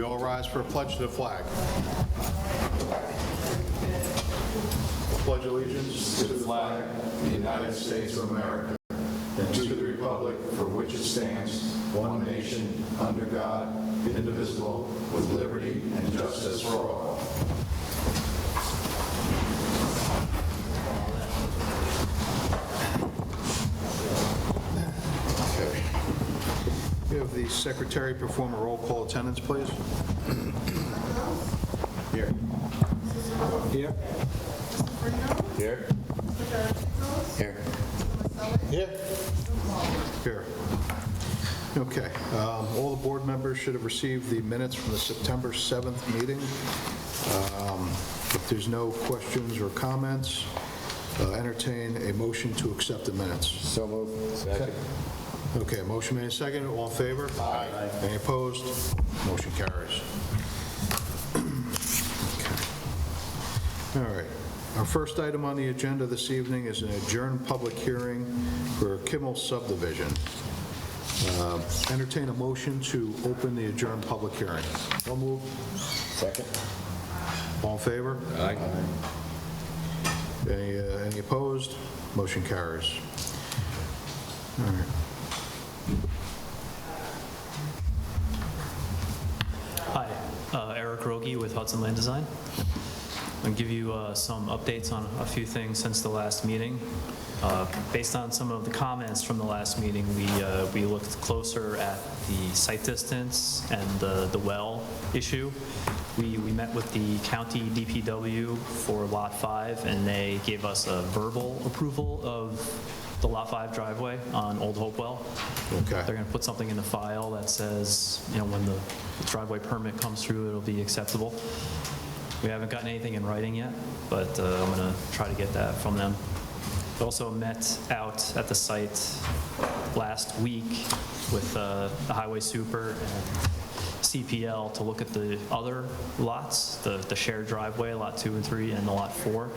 all rise for a pledge to the flag? Pledge allegiance to the flag of the United States of America and to the republic for which it stands, one nation, under God, indivisible, with liberty and justice for all. Okay. We have the secretary perform a roll call attendance, please. Here. Here. Here. Here. Here. Here. Okay. All the board members should have received the minutes from the September 7th meeting. If there's no questions or comments, entertain a motion to accept the minutes. So moved. Second. Okay, motion made and seconded. All in favor? Aye. Any opposed? Motion carries. Okay. All right. Our first item on the agenda this evening is an adjourned public hearing for Kimmel subdivision. Entertain a motion to open the adjourned public hearing. So moved. Second. All in favor? Aye. Any opposed? Motion carries. All right. Hi, Eric Rogie with Hudson Land Design. I'll give you some updates on a few things since the last meeting. Based on some of the comments from the last meeting, we looked closer at the site distance and the well issue. We met with the county DPW for Lot 5, and they gave us a verbal approval of the Lot 5 driveway on Old Hopewell. Okay. They're going to put something in the file that says, you know, when the driveway permit comes through, it'll be acceptable. We haven't gotten anything in writing yet, but I'm going to try to get that from them. We also met out at the site last week with the highway super and CPL to look at the other lots, the shared driveway, Lot 2 and 3, and the Lot 4.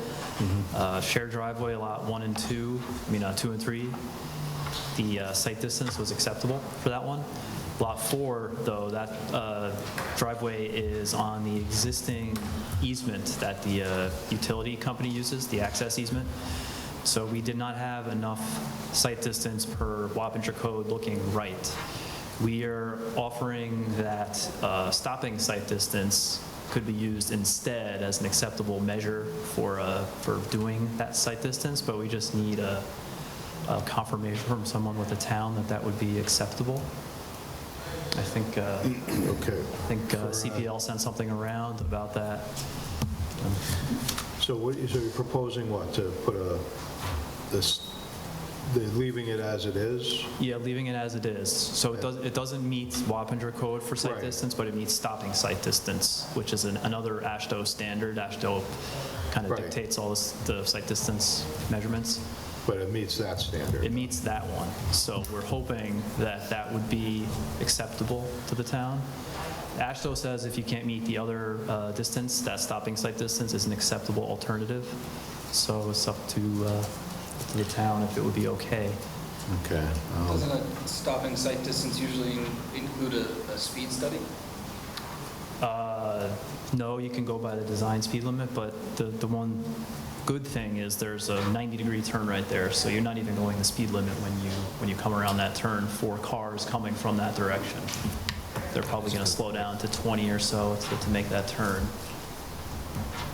Shared driveway, Lot 1 and 2, 2 and 3, the site distance was acceptable for that one. Lot 4, though, that driveway is on the existing easement that the utility company uses, the access easement. So we did not have enough site distance per Wappinger code looking right. We are offering that stopping site distance could be used instead as an acceptable measure for doing that site distance, but we just need a confirmation from someone with the town that that would be acceptable. I think Okay. CPL sent something around about that. So you're proposing what, to put leaving it as it is? Yeah, leaving it as it is. So it doesn't meet Wappinger code for site Right. distance, but it meets stopping site distance, which is another AASHTO standard. AASHTO kind of Right. dictates all the site distance measurements. But it meets that standard? It meets that one. So we're hoping that that would be acceptable to the town. AASHTO says if you can't meet the other distance, that stopping site distance is an acceptable alternative. So it's up to the town if it would be okay. Okay. Doesn't a stopping site distance usually include a speed study? No, you can go by the design speed limit, but the one good thing is there's a 90-degree turn right there, so you're not even going the speed limit when you come around that turn for cars coming from that direction. They're probably going to slow down to 20 or so to make that turn.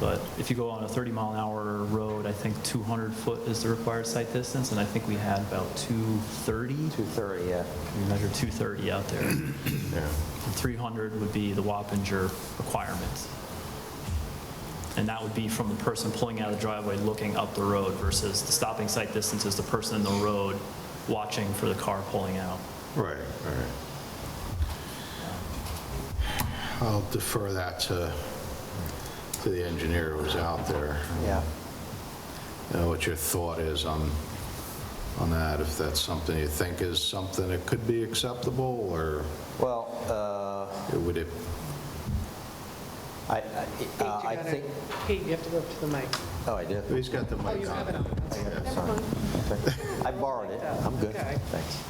But if you go on a 30-mile-an-hour road, I think 200 foot is the required site distance, and I think we had about 230. 230, yeah. We measured 230 out there. Yeah. And 300 would be the Wappinger requirement. And that would be from the person pulling out of the driveway looking up the road versus the stopping site distance is the person in the road watching for the car pulling out. Right, right. I'll defer that to the engineer who's out there. Yeah. What your thought is on that, if that's something you think is something that could be acceptable, or Well, would it? I think, Pete, you have to go up to the mic. oh, I did. He's got the Oh, mic you have on. it on. Never mind. I borrowed it. I'm good. Okay. Thanks.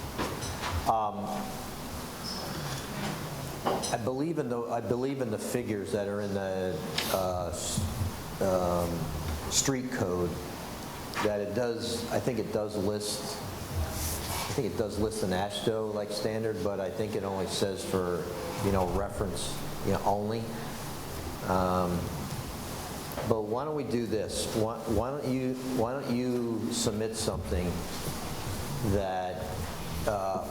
I believe in the figures that are in the street code, that it does, I think it does list an ASHTO like standard, but I think it only says for, reference, only. But why don't we do this? Why don't you submit something that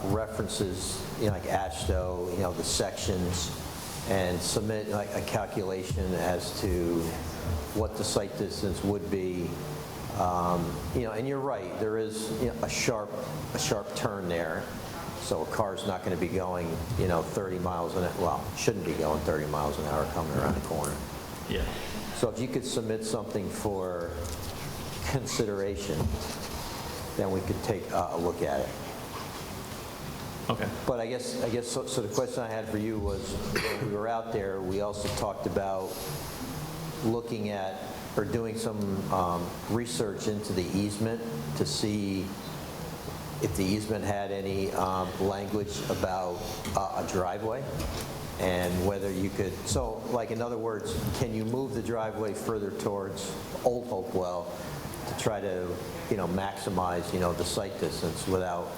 references, like ASHTO, the sections, and submit like a calculation as to what the site distance would be. And you're right, there is a sharp turn there, so a car's not going to be going 30 miles an hour. Well, shouldn't be going 30 miles an hour coming around the corner. Yeah. So if you could submit something for consideration, then we could take a look at it. Okay. But I guess so the question I had for you was, when we were out there, we also talked about looking at or doing some research into the easement to see if the easement had any language about a driveway, and whether you could, so like in other words, can you move the driveway further towards Old Hopewell to try to maximize the site distance without,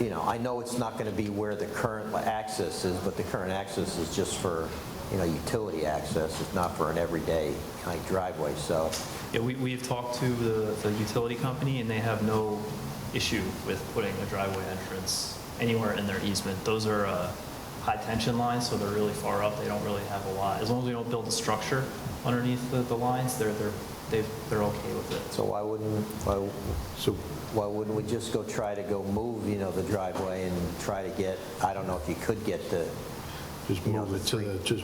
I know it's not going to be where the current access is, but the current access is just for utility access. It's not for an everyday driveway. So Yeah, we've talked to the utility company, and they have no issue with putting a driveway entrance anywhere in their easement. Those are high-tension lines, so they're really far up. They don't really have a lot. As long as we don't build a structure underneath the lines, they're okay with it. so why wouldn't we just try to move the driveway and try to get, I don't know if you could get the Just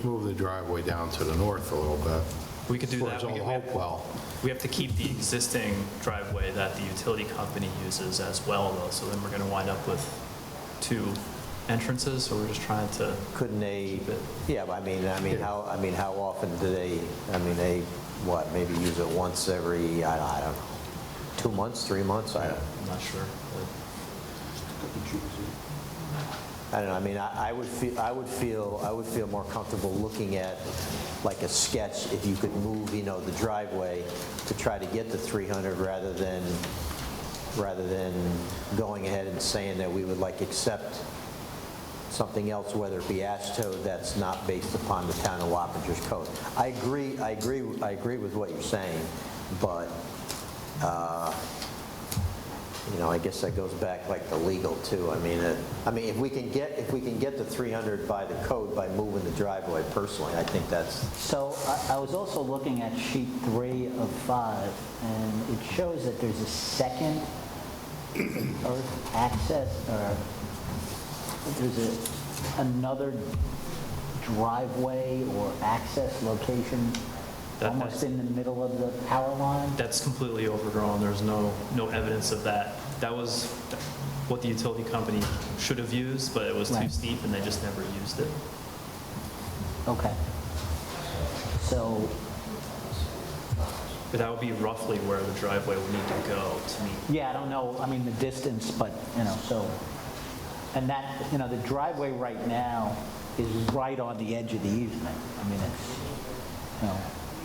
move the driveway down to the north a little bit. We could do that. Towards Old Hopewell. We have to keep the existing driveway that the utility company uses as well, though, so then we're going to wind up with two entrances, so we're just trying to couldn't they, keep it. yeah, but how often do they, they, what, maybe use it once every, I don't know, 2 months, 3 months? I'm not sure. but- I don't know, I would feel more comfortable looking at like a sketch if you could move, the driveway to try to get to 300 rather than going ahead and saying that we would accept something else, whether it be ASHTO, that's not based upon the town of Wappinger's code. I agree with what you're saying, but I guess that goes back the legal too. If we can get to 300 by the code by moving the driveway, personally, I think that's. So I was also looking at sheet 3 of 5, and it shows that there's a second earth access, or there's another driveway or access location almost in the middle of the power line. That's completely overgrown. There's no evidence of that. That was what the utility company should have used, but it was too Right. steep, and they just never used it. Okay. So, But that would be roughly where the driveway would need to go to meet. yeah, I don't know, the distance, but, so, and that, the driveway right now is right on the edge of the easement.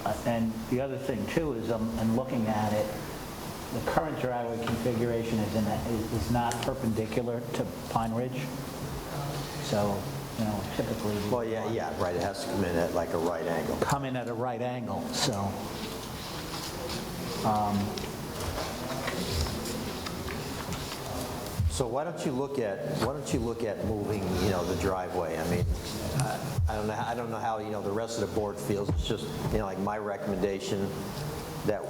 It's, and the other thing too is, I'm looking at it, the current driveway configuration is not perpendicular to Pine Ridge. So, typically. Well, yeah, right. It has to come in at a right angle. Come in at a right angle, so. So why don't you look at moving, the driveway? I don't know how, the rest of the board feels. It's just, my recommendation that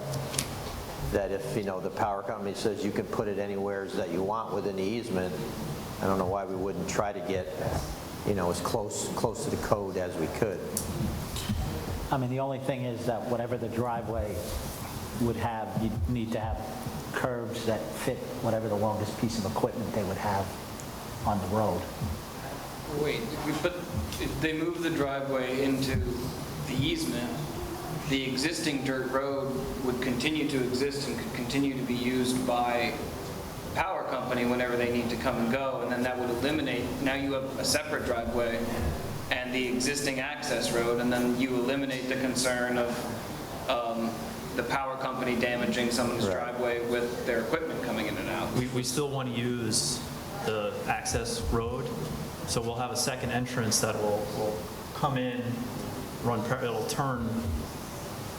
if, the power company says you can put it anywhere that you want within the easement, I don't know why we wouldn't try to get, as close to the code as we could. The only thing is that whatever the driveway would have, you'd need to have curbs that fit whatever the longest piece of equipment they would have on the road. Wait, if they move the driveway into the easement, the existing dirt road would continue to exist and could continue to be used by the power company whenever they need to come and go, and then that would eliminate, now you have a separate driveway and the existing access road, and then you eliminate the concern of the power company damaging someone's Right. driveway with their equipment coming in and out. We still want to use the access road, so we'll have a second entrance that will come in, it'll turn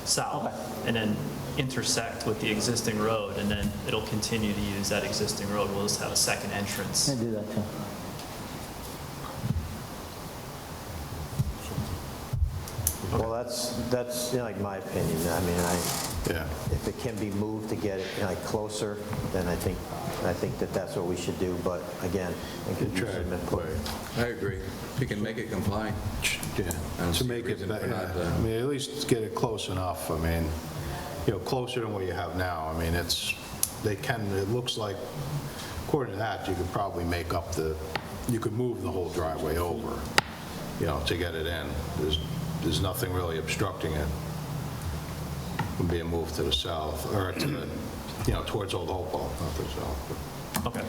south, and then intersect with the existing road, and then it'll continue to use that existing road. We'll just have a second entrance. I do that too. Well, that's, you know, like my opinion. I mean, Yeah. if it can be moved to get it, you know, like closer, then I think that that's what we should do. But again, I could use some input. I agree. We can make it comply. Yeah, don't to see a make it, reason for yeah. not, I mean, at least get it close enough. I mean, you know, closer than what you have now. I mean, it looks like, according to that, you could probably make up you could move the whole driveway over, you know, to get it in. There's nothing really obstructing it from being moved to the south, or to the, you know, towards Old Hopewell, not the south. Okay.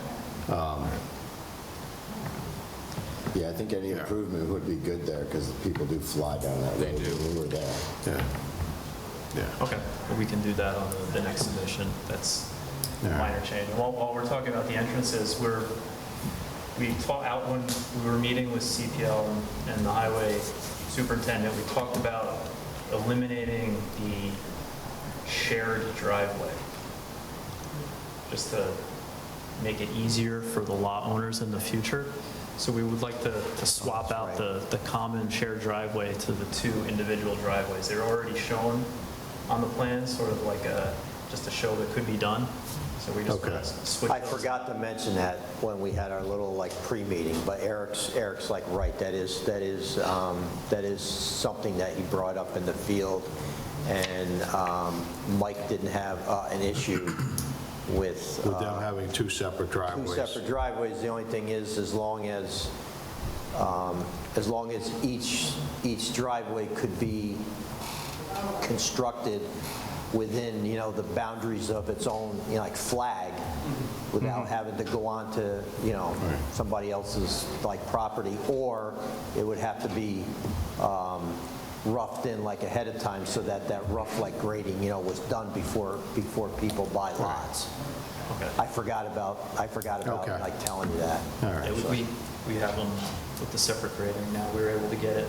Yeah, I think any improvement would be good there, because people do fly down that road. They do. We were there. Yeah. Yeah. Okay, well, we can do that on the next submission. That's a All right. minor change. And while we're talking about the entrances, we talked out when we were meeting with CPL and the highway superintendent, we talked about eliminating the shared driveway, just to make it easier for the lot owners in the future. So we would like to swap out the common shared driveway to the two individual driveways. They're already shown on the plan, sort of like just to show that could be done. So we just Okay. want to switch I those. forgot to mention that when we had our little like pre-meeting, but Eric's like right. That is something that he brought up in the field, and Mike didn't have an issue with With them having two separate driveways. two separate driveways. The only thing is, as long as each driveway could be constructed within, you know, the boundaries of its own, you know, like flag, without having to go on to, you know, somebody else's like property, or it would have to be roughed in like ahead of time, so that rough like grading, you know, was done before people buy lots. Okay. I forgot about Okay. like telling you that. All right. Yeah, we have them with the separate grading now. We were able to get it.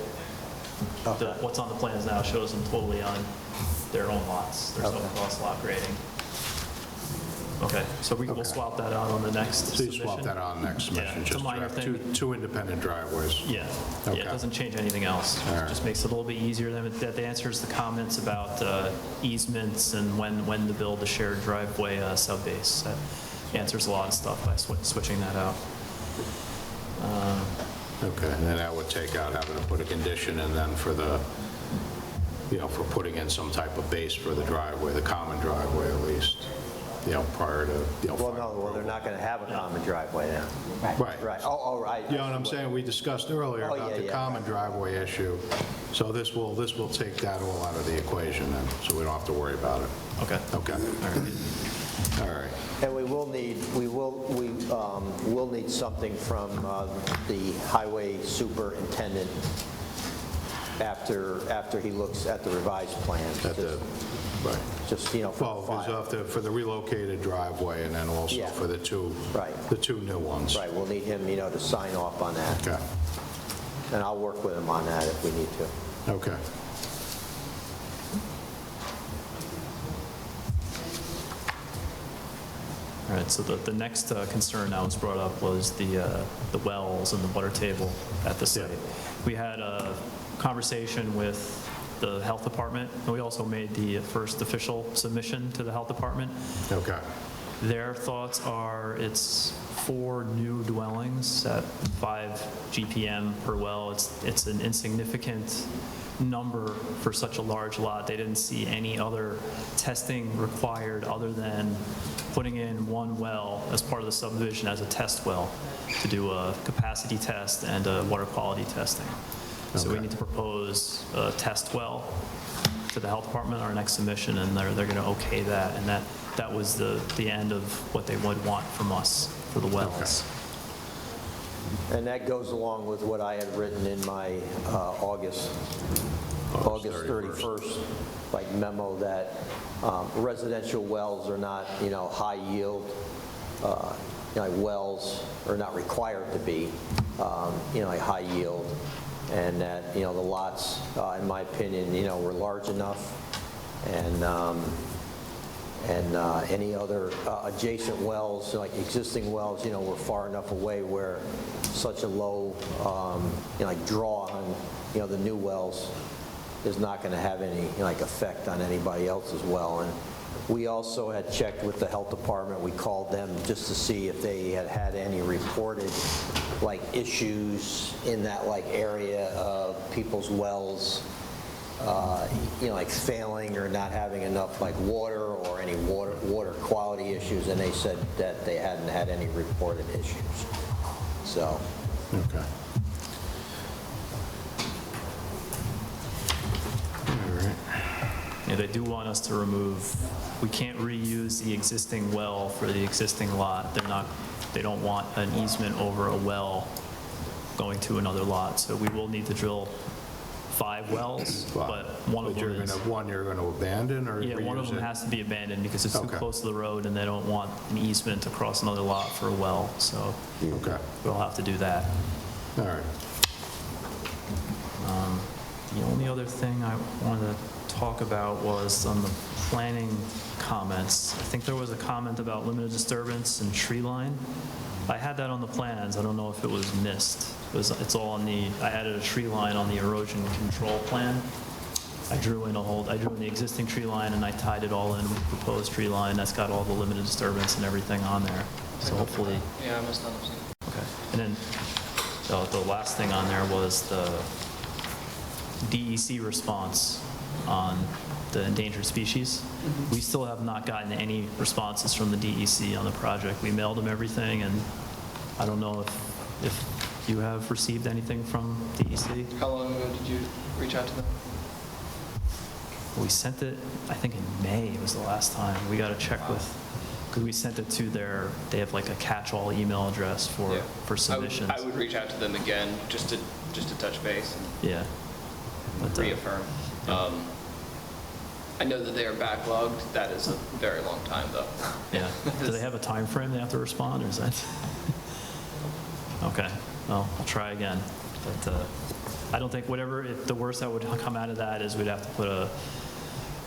What's on the plans now shows them totally on their own lots. There's no Okay. cross lot grading. Okay, so we'll swap that out on the next So you submission. swap that on next Yeah, submission, it's a just to minor have thing. two independent driveways. Yeah, Okay. it doesn't change anything else. All It right. just makes it a little bit easier. That answers the comments about easements and when to build the shared driveway subbase. That answers a lot of stuff by switching that out. Okay, and then that would take out having to put a condition in then for the, you know, for putting in some type of base for the driveway, the common driveway at least, you know, prior to, you know. Well, no, well, they're not going to have a common driveway now. Right. Right, oh, right. You know what I'm saying? We discussed earlier Oh, about yeah, the yeah. common driveway issue. So this will take that all out of the equation then, so we don't have to worry about it. Okay. Okay. All right. And we will need something from the highway superintendent after he looks at the revised plans. Right. Just, you know, for Well, the file. because for the relocated driveway and then also Yeah. for the two, Right. the two new ones. Right, we'll need him, you know, to sign off on that. Okay. And I'll work with him on that if we need to. Okay. All right, so the next concern that was brought up was the wells and the water table at the site. Yeah. We had a conversation with the health department, and we also made the first official submission to the health department. Okay. Their thoughts are it's 4 new dwellings at 5 GPM per well. It's an insignificant number for such a large lot. They didn't see any other testing required other than putting in 1 well as part of the subdivision as a test well to do a capacity test and a water quality testing. So we Okay. need to propose a test well to the health department, our next submission, and they're going to okay that. And that was the end of what they would want from us for the wells. And that goes along with what I had written in my August 31st, like memo, that residential wells are not, high yield, like wells are not required to be, like high yield, and that, the lots, in my opinion, were large enough, and any other adjacent wells, like existing wells, were far enough away where such a low, like draw on, the new wells is not going to have any, like effect on anybody else's well. And we also had checked with the health department. We called them just to see if they had had any reported, like, issues in that, like, area of people's wells, like failing or not having enough like water or any water quality issues, and they said that they hadn't had any reported issues. So. Okay. All right. Yeah, they do want us to remove, we can't reuse the existing well for the existing lot. They don't want an easement over a well going to another lot. So we will need to drill 5 wells, but one of them is... One you're going to abandon or Yeah, one of reuse them it? has to be abandoned because it's too Okay. close to the road and they don't want an easement across another lot for a well. So Okay, we'll have to do that. all right. The only other thing I wanted to talk about was on the planning comments. I think there was a comment about limited disturbance and tree line. I had that on the plans. I don't know if it was missed. It's all on I added a tree line on the erosion control plan. I drew in the existing tree line and I tied it all in with the proposed tree line. That's got all the limited disturbance and everything on there. So hopefully, Yeah, I must not have seen it. okay. And then the last thing on there was the DEC response on the endangered species. We still have not gotten any responses from the DEC on the project. We mailed them everything, and I don't know if you have received anything from DEC. How long ago did you reach out to them? We sent it, I think in May was the last time. We got to check with, because we sent it to they have like a catch-all email address for submissions. I would reach out to them again, just to touch base Yeah. But, and reaffirm. I know that they are backlogged. That is a very long time, though. Yeah. Do they have a time frame they have to respond, or is that? Okay. Well, I'll try again. But I don't think the worst that would come out of that is we'd have to put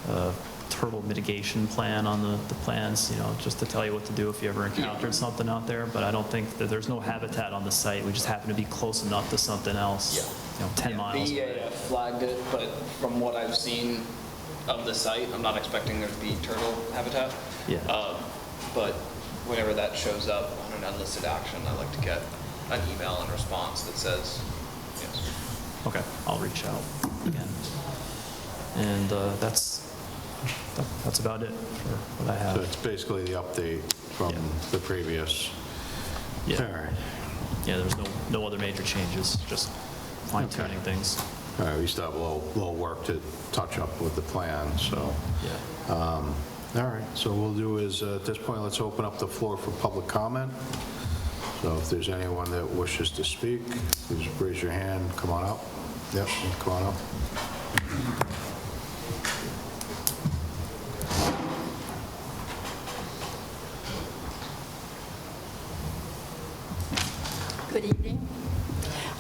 a turtle mitigation plan on the plans, just to tell you what to do if you ever encountered something out there. But I don't think that there's no habitat on the site. We just happen to be close enough to something else, 10 miles The away. EAF flagged it, but from what I've seen of the site, I'm not expecting there to be turtle habitat. Yeah. But whenever that shows up on an unlisted action, I like to get an email in response that says, yes. Okay, I'll reach out again. And that's about it for what I So have. it's basically the update from Yeah. the previous. Yeah. All right. Yeah, there's no other major changes, just fine tuning things. All right, we still have a little work to touch up with the plan, so. Yeah. All right, so what we'll do is, at this point, let's open up the floor for public comment. So if there's anyone that wishes to speak, please raise your hand, come on up. Yep, come on up. Good evening.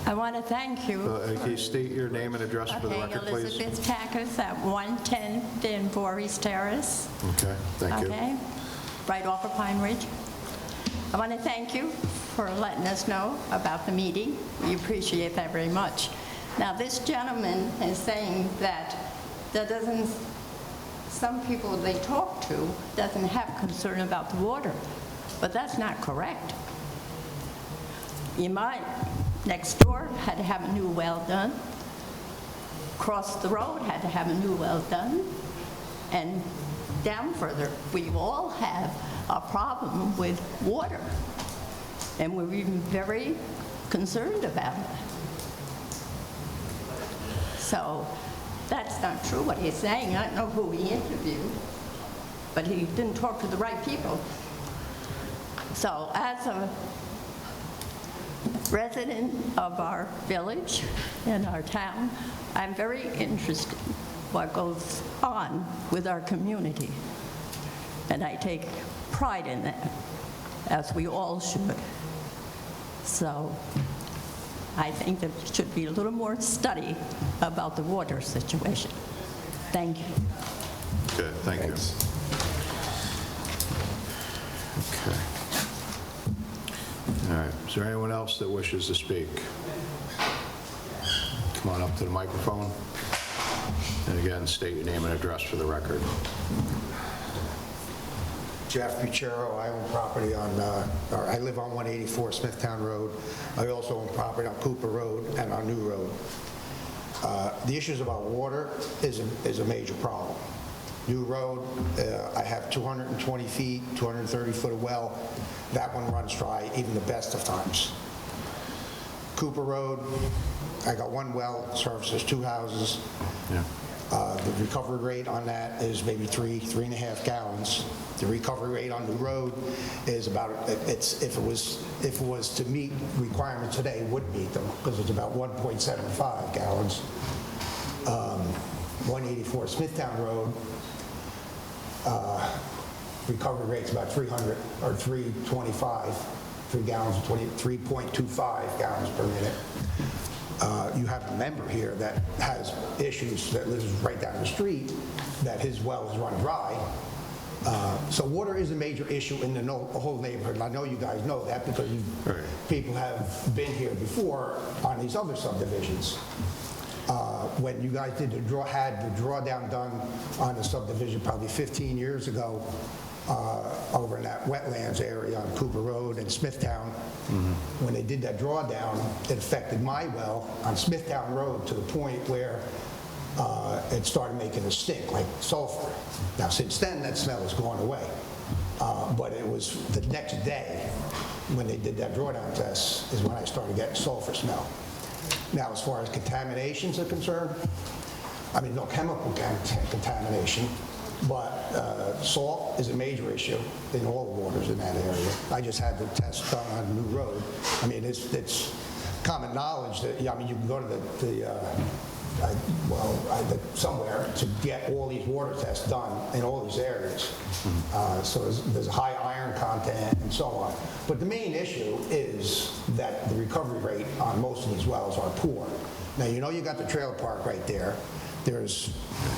I want to thank you. Can you state your name and address for the record, please? Elizabeth Tackers at 110 Den Voorhees Terrace. Okay, thank you. Okay, right off of Pine Ridge. I want to thank you for letting us know about the meeting. We appreciate that very much. Now, this gentleman is saying that some people they talk to doesn't have concern about the water, but that's not correct. You might, next door had to have a new well done. Across the road had to have a new well done. And down further, we all have a problem with water. And we're even very concerned about it. So that's not true what he's saying. I don't know who he interviewed, but he didn't talk to the right people. So as a resident of our village and our town, I'm very interested what goes on with our community. And I take pride in that, as we all should. So I think there should be a little more study about the water situation. Thank you. Good, thank you. Okay. All right, is there anyone else that wishes to speak? Come on up to the microphone. And again, state your name and address for the record. Jeff Buchero, I own property on, or I live on 184 Smithtown Road. I also own property on Cooper Road and on New Road. The issues about water is a major problem. New Road, I have 220 feet, 230 foot of well. That one runs dry even the best of times. Cooper Road, I got one well, services 2 houses. Yeah. The recovery rate on that is maybe 3.5 gallons. The recovery rate on New Road is about, if it was to meet requirements today, it would meet them, because it's about 1.75 gallons. 184 Smithtown Road, recovery rate's about 300 or 325, 3 gallons, 3.25 gallons per minute. You have a member here that has issues, that lives right down the street, that his well is run dry. So water is a major issue in the whole neighborhood, and I know you guys know that because people have been here before on these other subdivisions. When you guys had the drawdown done on the subdivision probably 15 years ago, over in that wetlands area on Cooper Road and Smithtown. When they did that drawdown, it affected my well on Smithtown Road to the point where it started making a stink like sulfur. Now since then that smell has gone away, but it was the next day when they did that drawdown test is when I started getting sulfur smell. Now as far as contaminations are concerned, I mean no chemical contamination, but salt is a major issue in all the waters in that area. I just had the test done on New Road. I mean, it's common knowledge that, I mean, you can go to somewhere to get all these water tests done in all these areas. So there's a high iron content and so on. But the main issue is that the recovery rate on most of these wells are poor. Now, you know you got the trailer park right there. There's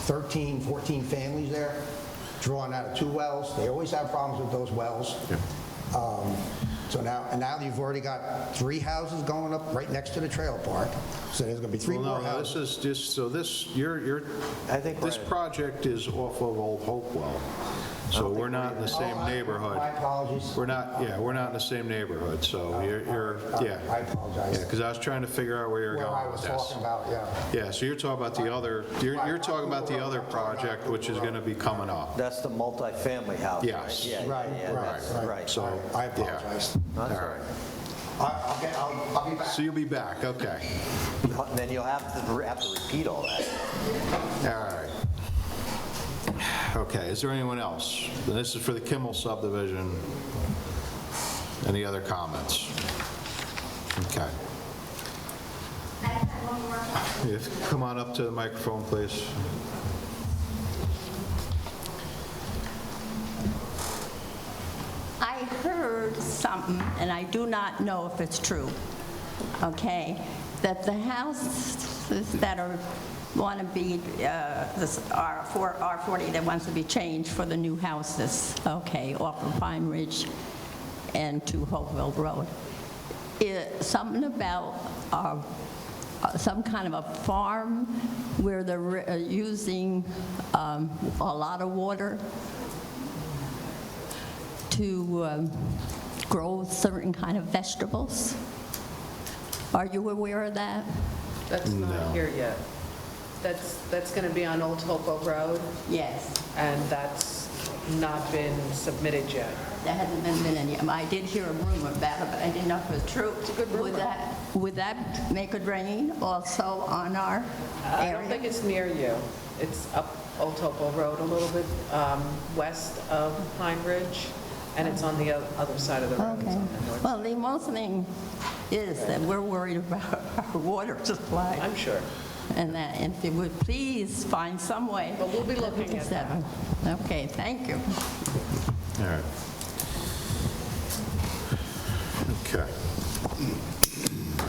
13, 14 families there drawing out of 2 wells. They always have problems with those wells. So now you've already got 3 houses going up right next to the trailer park. So there's going to be 3 more houses. This is just, so this, this project is off of Old Hopewell. So we're not in the same neighborhood. My apologies. We're not in the same neighborhood, so yeah. I apologize. Yeah, because I was trying to figure out where you're Where going I with was this. talking about, yeah. Yeah, so you're talking about the other, you're talking about the other project, which is going to be coming up. That's the multifamily house, right? Yes. Yeah, Right, yeah, that's right. right. So, I apologize. All That's right. I'll be back. So you'll be back, okay. Then you'll have to repeat all that. All right. Okay, is there anyone else? This is for the Kimmel subdivision. Any other comments? Okay. Come on up to the microphone, please. I heard something, and I do not know if it's true, okay, that the houses that want to be, this R40 that wants to be changed for the new houses, okay, off of Pine Ridge and to Hopewell Road. Something about some kind of a farm where they're using a lot of water to grow certain kind of vegetables. Are you aware of that? That's not here yet. That's going to be on Old Hopewell Road, Yes. and that's not been submitted yet. There hasn't been any. I did hear a rumor about it, but I didn't know if it was true. It's a good rumor. Would that make it rain also on our I area? don't think it's near you. It's up Old Hopewell Road a little bit west of Pine Ridge, And it's on the other side of the road. It's Okay. on the north. Well, the most thing is that we're worried about our water supply. I'm sure. And that, if you would please find some way. But we'll be that we looking can at settle. Okay, thank you. All right. Okay. All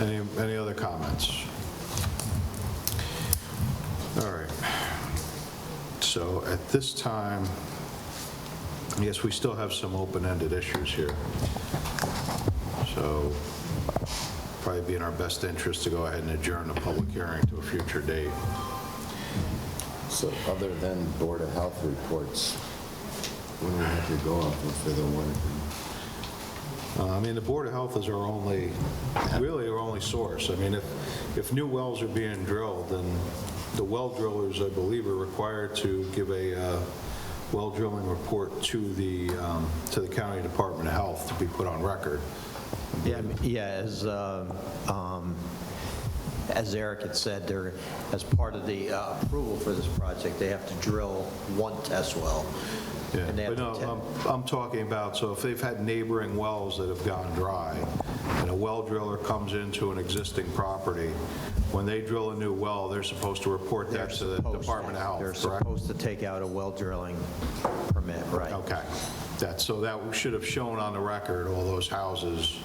right. Any other comments? All right. So at this time, yes, we still have some open-ended issues here. So probably be in our best interest to go ahead and adjourn the public hearing to a future date. So other than Board of Health reports, what do we have to go off of for the water? I mean, the Board of Health is our only, really our only source. I mean, if new wells are being drilled, then the well drillers, I believe, are required to give a well drilling report to the County Department of Health to be put on record. Yeah, as Eric had said, they're, as part of the approval for this project, they have to drill one test well. Yeah, And they have but to no, I'm talking about, so if they've had neighboring wells that have gone dry, and a well driller comes into an existing property, when they drill a new well, they're supposed to report that to the Department of Health, They're correct? supposed to take out a well drilling permit, right? Okay. So that should have shown on the record, all those houses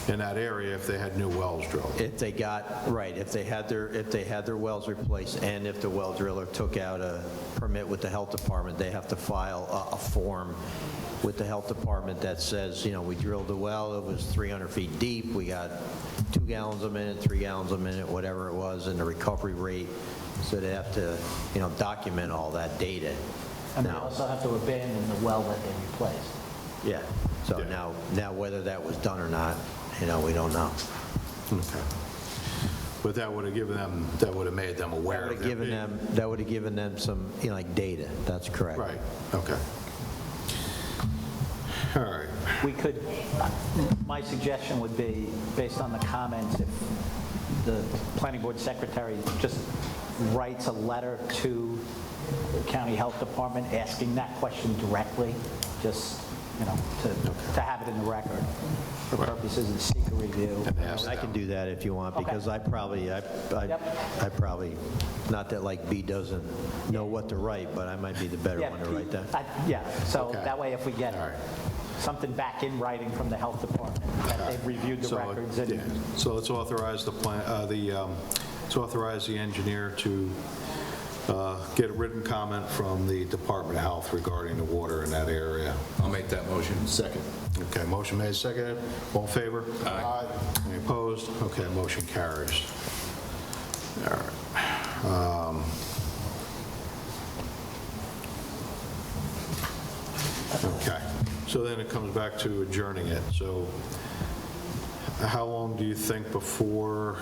in that area, if they had new wells drilled. If they got, right, if they had their wells replaced, and if the well driller took out a permit with the health department, they have to file a form with the health department that says, you know, we drilled a well, it was 300 feet deep, we got 2 gallons a minute, 3 gallons a minute, whatever it was, and the recovery rate. So they have to, you know, document all that data. And they Now- also have to abandon the well that they replaced. Yeah, so Yeah. now whether that was done or not, you know, we don't know. Okay. But that would have given them, that would have made them aware of That would have given them some, you know, like data, that's correct. Right, okay. All right. We could, my suggestion would be, based on the comments, if the planning board secretary just writes a letter to the county health department asking that question directly, just, you know, to have it in the record for purposes of the seeker review. I can do that if you want, Okay. because I probably, not that like B doesn't know what to write, but I might be the better one to write that. Yeah, so Okay. that way if we get All right. something back in writing from the health department, that they've reviewed the So, records yeah. and So let's authorize let's authorize the engineer to get a written comment from the Department of Health regarding the water in that area. I'll make that motion. Second. Okay, motion made, seconded. All in favor? Aye. Any opposed? Okay, motion carries. All right. Okay, so then it comes back to adjourning it. So how long do you think before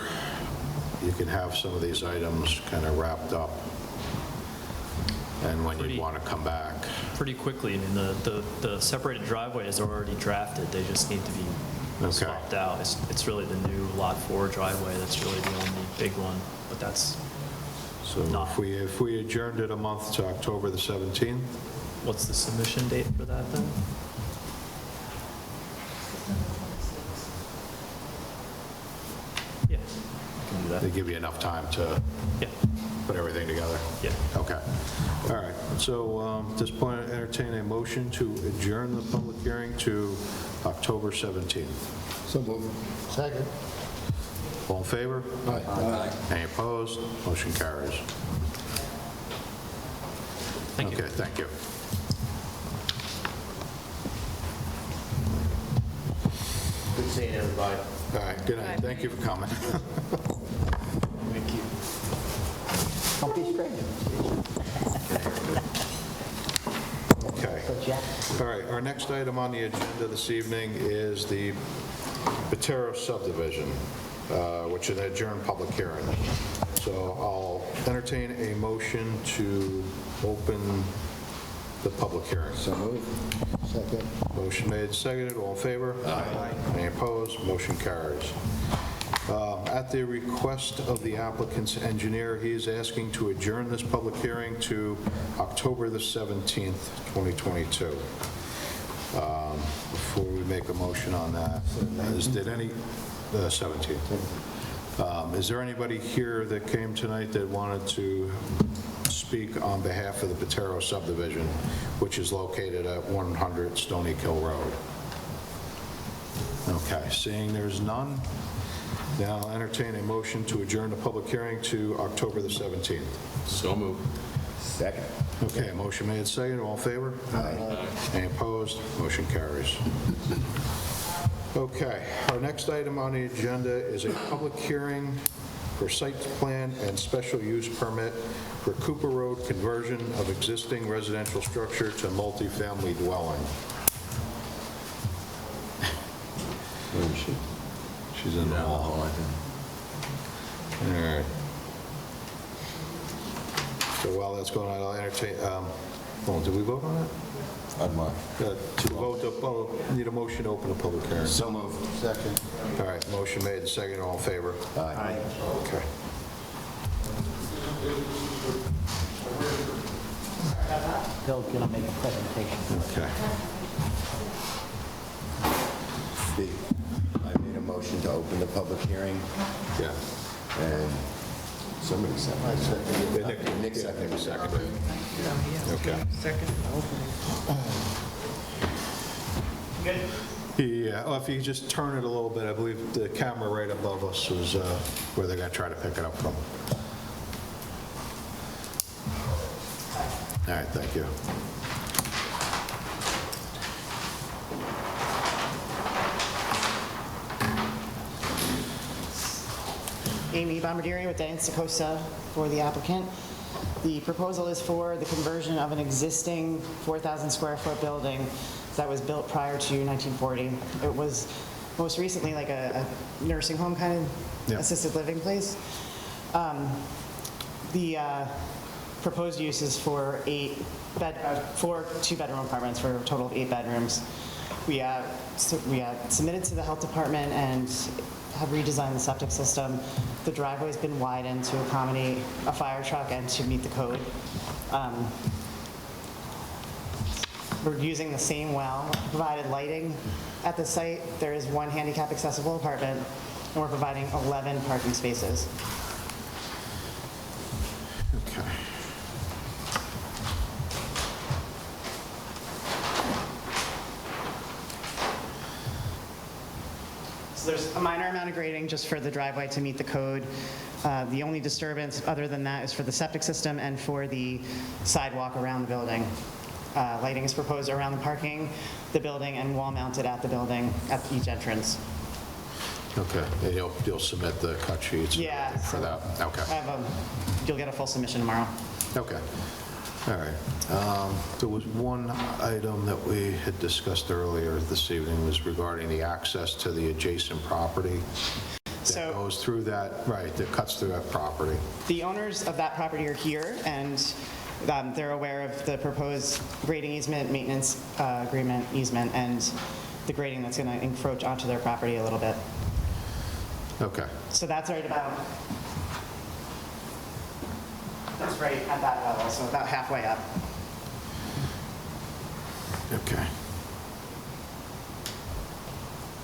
you can have some of these items kind of wrapped up? And when you Pretty- want to come back? Pretty quickly. I mean, the separated driveways are already drafted. They just need to be Okay. swapped out. It's really the new Lot 4 driveway that's really the only big one, but that's, So if we adjourned it a month to October the 17th? what's the submission date for that then? Yeah, I can do They that. give you enough time to Yeah, put everything together? yeah. Okay. All right. So at this point, I entertain a motion to adjourn the public hearing to October 17th. So move. Second. All in favor? Aye. Any opposed? Motion carries. Thank you. Okay, thank you. Good seeing everybody. All right, good night. Thank you for coming. Thank you. don't be strangers. Okay. So Jack, All right, our next item on the agenda this evening is the Patero subdivision, which is an adjourned public hearing. So I'll entertain a motion to open the public hearing. So move. Second. Motion made, seconded, all in favor? Aye. Any opposed? Motion carries. At the request of the applicant's engineer, he is asking to adjourn this public hearing to October the 17th, 2022. Before we make a motion on that, did any, 17th. Is there anybody here that came tonight that wanted to speak on behalf of the Patero subdivision, which is located at 100 Stony Kill Road? Okay, seeing there's none, now I'll entertain a motion to adjourn the public hearing to October the 17th. So moved. Second. Okay, motion made, second, all in favor? Aye. Any opposed? Motion carries. Okay, our next item on the agenda is a public hearing for site plan and special use permit for Cooper Road conversion of existing residential structure to multifamily dwelling. Where is she? She's in the hall, I think. All right. So while that's going on, I'll entertain, hold on, did we vote on that? On what? To vote, need a motion to open a public hearing. So moved. Second. All right, motion made, second, all in favor? Aye. Okay. Bill's going to make a presentation. Okay. I made a motion to open the public hearing, Yeah. and somebody seconded it. Nick seconded it. Okay. Yeah, well, if you just turn it a little bit, I believe the camera right above us is where they're going to try to pick it up from. All right, thank you. Amy Bombardieri with Diane Secosa for the applicant. The proposal is for the conversion of an existing 4,000 square foot building that was built prior to 1940. It was most recently like a nursing home kind of Yeah. assisted living place. The proposed use is for 4 two-bedroom apartments for a total of 8 bedrooms. We submitted to the health department and have redesigned the septic system. The driveway's been widened to accommodate a fire truck and to meet the code. We're using the same well, provided lighting at the site. There is 1 handicap accessible apartment, and we're providing 11 parking spaces. Okay. So there's a minor amount of grading just for the driveway to meet the code. The only disturbance other than that is for the septic system and for the sidewalk around the building. Lighting is proposed around the parking, the building, and wall mounted at the building at each entrance. Okay, and you'll submit the cut sheets Yeah. for that? Okay. You'll get a full submission tomorrow. Okay. All right. There was one item that we had discussed earlier this evening was regarding the access to the adjacent property that goes through that, right, that cuts through that property. The owners of that property are here, and they're aware of the proposed grading easement, maintenance agreement easement, and the grading that's going to encroach onto their property a little bit. Okay. So that's right about, that's right at that level, so about halfway up. Okay.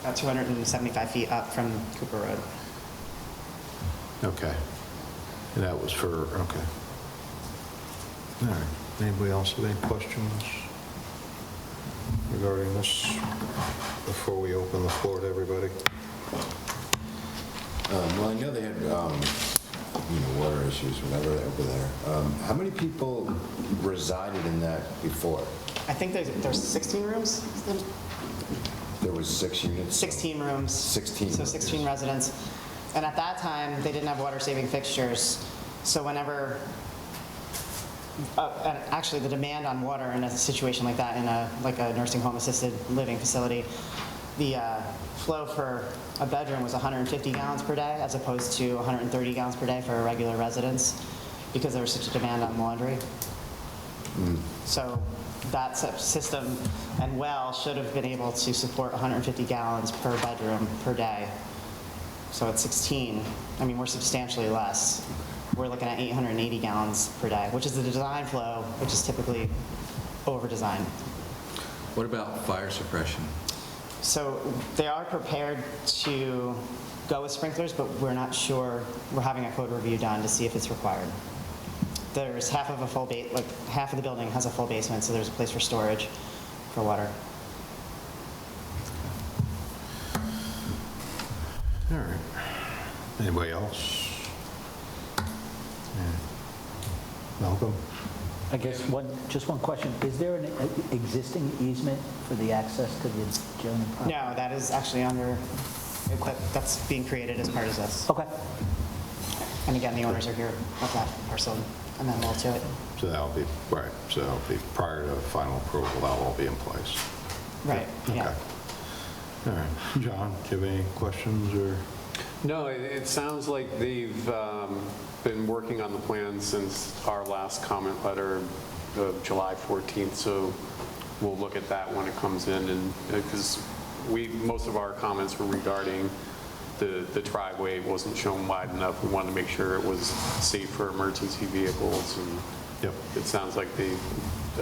About 275 feet up from Cooper Road. Okay. And that was for, okay. All right. Anybody else have any questions regarding this before we open the floor to everybody? Well, I know they had, water issues, whatever, over there. How many people resided in that before? I think there's 16 rooms? There was 6 units? 16 rooms. 16 So rooms. 16 residents. And at that time, they didn't have water-saving fixtures. So whenever, and actually the demand on water in a situation like that, in a nursing home assisted living facility, the flow for a bedroom was 150 gallons per day as opposed to 130 gallons per day for a regular residence because there was such a demand on laundry. So that system and well should have been able to support 150 gallons per bedroom per day. So at 16, I mean, we're substantially less. We're looking at 880 gallons per day, which is the design flow, which is typically over-designed. What about fire suppression? So they are prepared to go with sprinklers, but we're not sure. We're having a code review done to see if it's required. There's half of the building has a full basement, so there's a place for storage for water. All right. Anybody else? Yeah. Malcolm? I guess just one question. Is there an existing easement for the access to the adjoining property? No, that is actually that's being created as part of this. Okay. And again, the owners are here of that parcel and then all to it. So that'll be, right, so that'll be prior to final approval, that'll all be in place. Right, yeah. Okay. All right. John, do you have any questions or? No, it sounds like they've been working on the plan since our last comment letter of July 14th, so we'll look at that when it comes in, and because most of our comments were regarding the driveway wasn't shown wide enough. We wanted to make sure it was safe for emergency vehicles, and it sounds like they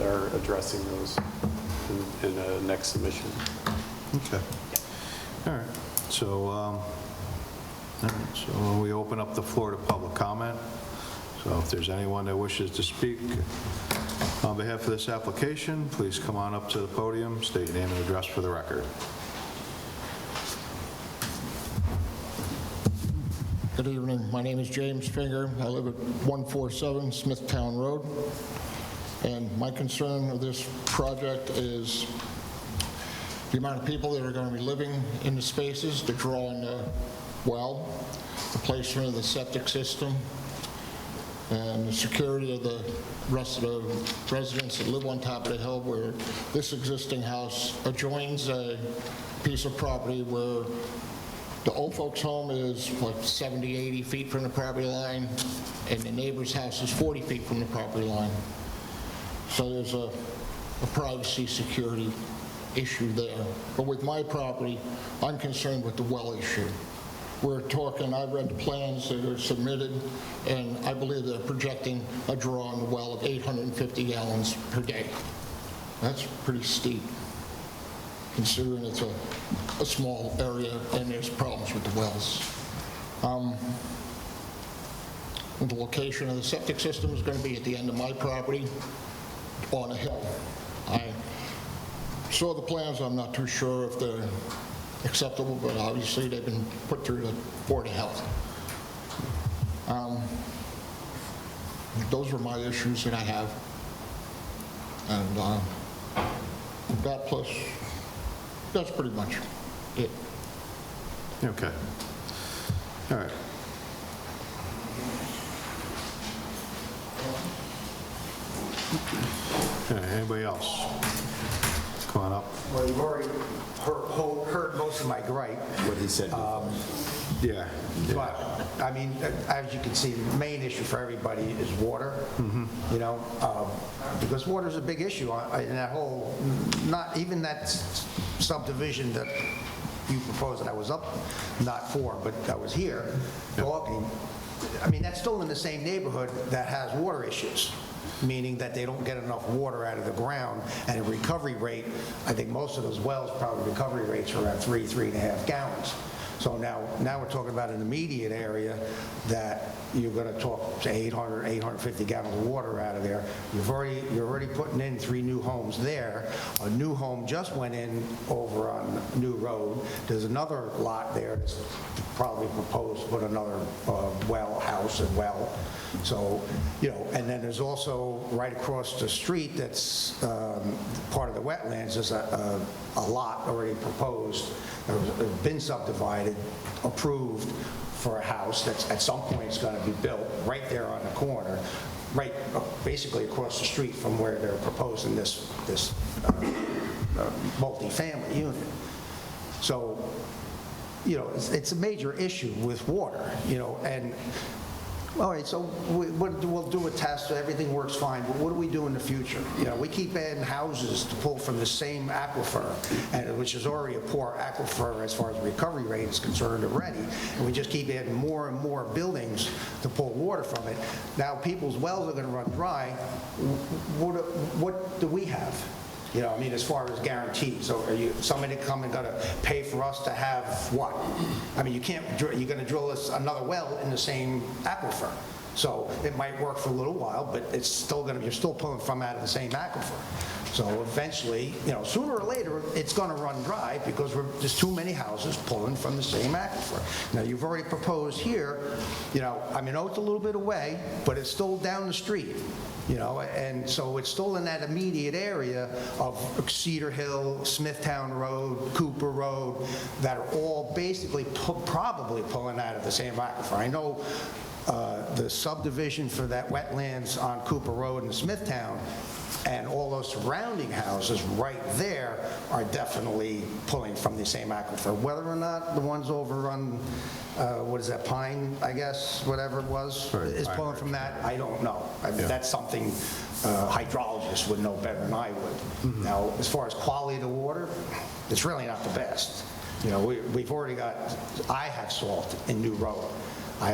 are addressing those in the next submission. Okay. All right. So, so we open up the floor to public comment. So if there's anyone that wishes to speak on behalf of this application, please come on up to the podium, state your name and address for the record. Good evening. My name is James Finger. I live at 147 Smithtown Road. And my concern of this project is the amount of people that are going to be living in the spaces, the draw on the well, the placement of the septic system, and the security of the rest of the residents that live on top of the hill, where this existing house adjoins a piece of property where the old folks' home is like 70, 80 feet from the property line, and the neighbor's house is 40 feet from the property line. So there's a privacy security issue there. But with my property, I'm concerned with the well issue. We're talking, I read the plans that are submitted, and I believe they're projecting a draw on the well of 850 gallons per day. That's pretty steep, considering it's a small area and there's problems with the wells. The location of the septic system is going to be at the end of my property on a hill. I saw the plans. I'm not too sure if they're acceptable, but obviously they've been put through the Board of Health. Those were my issues that I have. And that plus, that's pretty much it. Okay. All right. Okay, anybody else? Come on up. Well, you've already heard most of my gripe. What he said before. Yeah. But, I mean, as you can see, the main issue for everybody is water, you know, because water is a big issue in that whole, not even that subdivision that you proposed that I was not for, but I was here talking. I mean, that's still in the same neighborhood that has water issues, meaning that they don't get enough water out of the ground, and a recovery rate, I think most of those wells, probably recovery rates are around 3.5 gallons. So now we're talking about an immediate area that you're going to talk to 850 gallons of water out of there. You're already putting in 3 new homes there. A new home just went in over on New Road. There's another lot there that's probably proposed to put another house and well. So, you know, and then there's also right across the street that's part of the wetlands. There's a lot already proposed, or been subdivided, approved for a house that's at some point is going to be built right there on the corner, right basically across the street from where they're proposing this multi-family unit. So, you know, it's a major issue with water, you know, and all right, so we'll do a test, everything works fine, but what do we do in the future? You know, we keep adding houses to pull from the same aquifer, which is already a poor aquifer as far as the recovery rate is concerned already, and we just keep adding more and more buildings to pull water from it. Now people's wells are going to run dry. What do we have? You know, I mean, as far as guarantees, so are you, somebody coming gonna pay for us to have what? I mean, you can't, you're gonna drill us another well in the same aquifer. So it might work for a little while, but it's still gonna, you're still pulling from out of the same aquifer. So eventually, you know, sooner or later, it's gonna run dry because there's too many houses pulling from the same aquifer. Now, you've already proposed here, you know, I mean, I know it's a little bit away, but it's still down the street. You know, and so it's still in that immediate area of Cedar Hill, Smithtown Road, Cooper Road, that are all basically probably pulling out of the same aquifer. I know the subdivision for that wetlands on Cooper Road in Smithtown and all those surrounding houses right there are definitely pulling from the same aquifer. Whether or not the ones over on, what is that, Pine, I guess, whatever it was, is pulling from that, I don't know. I mean, that's something hydrologists would know better than I would. Now, as far as quality of the water, it's really not the best. You know, we've already got, I have salt in New Road. I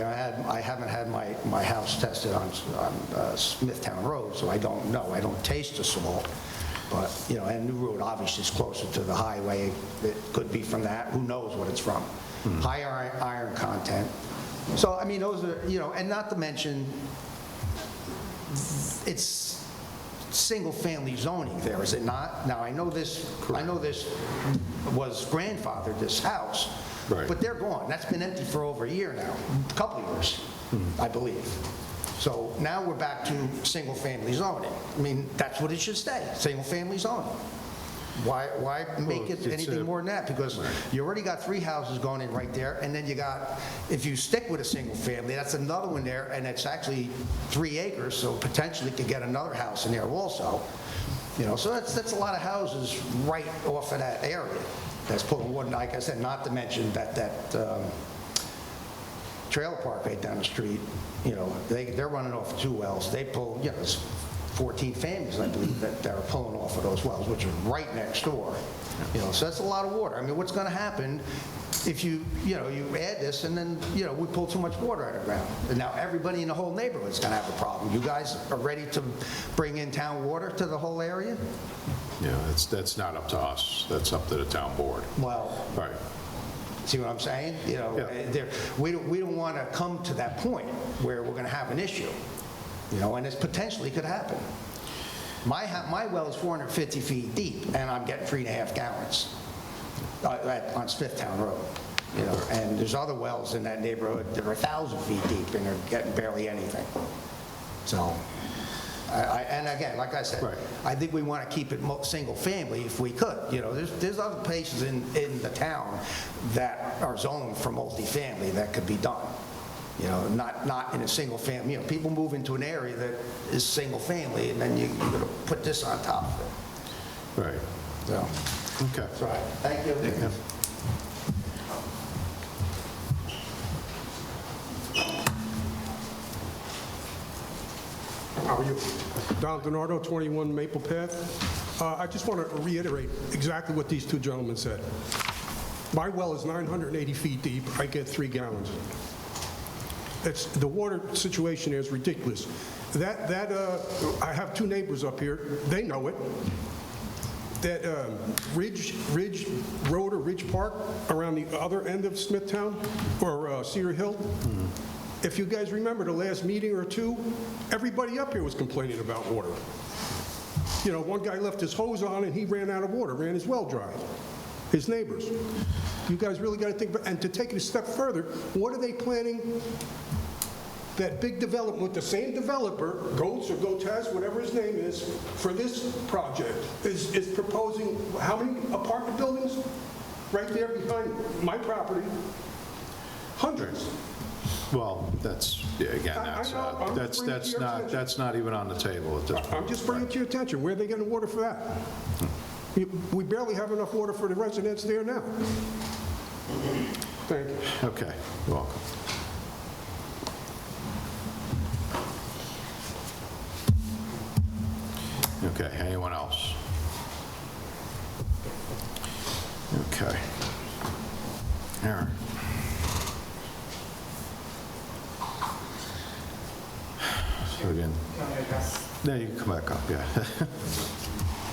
haven't had my house tested on Smithtown Road, so I don't know. I don't taste the salt. But, you know, and New Road obviously is closer to the highway. It could be from that. Who knows what it's from? Higher iron content. So, I mean, those are, you know, and not to mention, it's single-family zoning there, is it not? Now, I know this was grandfathered, this house. Right. But they're gone. That's been empty for over a year now, a couple of years, I believe. So now we're back to single-family zoning. I mean, that's what it should stay, single-family zoning. Why make it anything more than that? Because you already got 3 houses going in right there, and then you got, if you stick with a single family, that's another one there, and it's actually 3 acres, so potentially could get another house in there also. You know, so that's a lot of houses right off of that area. That's pulling wood, like I said, not to mention that trailer park right down the street, you know, they're running off 2 wells. They pull, you know, there's 14 families, I believe, that are pulling off of those wells, which are right next door. You know, so that's a lot of water. I mean, what's going to happen if you add this and then, you know, we pull too much water out of the ground? And now everybody in the whole neighborhood is going to have a problem. You guys are ready to bring in town water to the whole area? Yeah, that's not up to us. That's up to the town board. Well, Right. see what I'm saying? You know, we don't want to come to that point where we're going to have an issue, you know, and it potentially could happen. My well is 450 feet deep, and I'm getting 3.5 gallons on Smithtown Road, you know, and there's other wells in that neighborhood that are 1,000 feet deep, and they're getting barely anything. So, and again, like I said, I think we want to keep it single family if we could. You know, there's other places in the town that are zoned for multifamily that could be done. You know, not in a single family. You know, people move into an area that is single family, and then you're going to put this on top of it. Right. So, Okay. that's right. Thank you. Yeah. How are you? Don Donardo, 21 Maple Path. I just want to reiterate exactly what these 2 gentlemen said. My well is 980 feet deep. I get 3 gallons. The water situation is ridiculous. I have 2 neighbors up here. They know it. That Ridge Road or Ridge Park around the other end of Smithtown or Cedar Hill. If you guys remember the last meeting or 2, everybody up here was complaining about water. You know, one guy left his hose on and he ran out of water, ran his well dry. His neighbors. You guys really got to think, and to take it a step further, what are they planning? That big development with the same developer, Goetz or Goetz, whatever his name is, for this project, is proposing how many apartment buildings? Right there behind my property. Hundreds. Well, that's, yeah, again, that's not even on the table at this point. I'm just bringing it to your attention. Where are they getting water for that? We barely have enough water for the residents there now. Thank you. Okay, you're welcome. Okay, anyone else? Okay. Aaron. So again, no, you can come back up, yeah.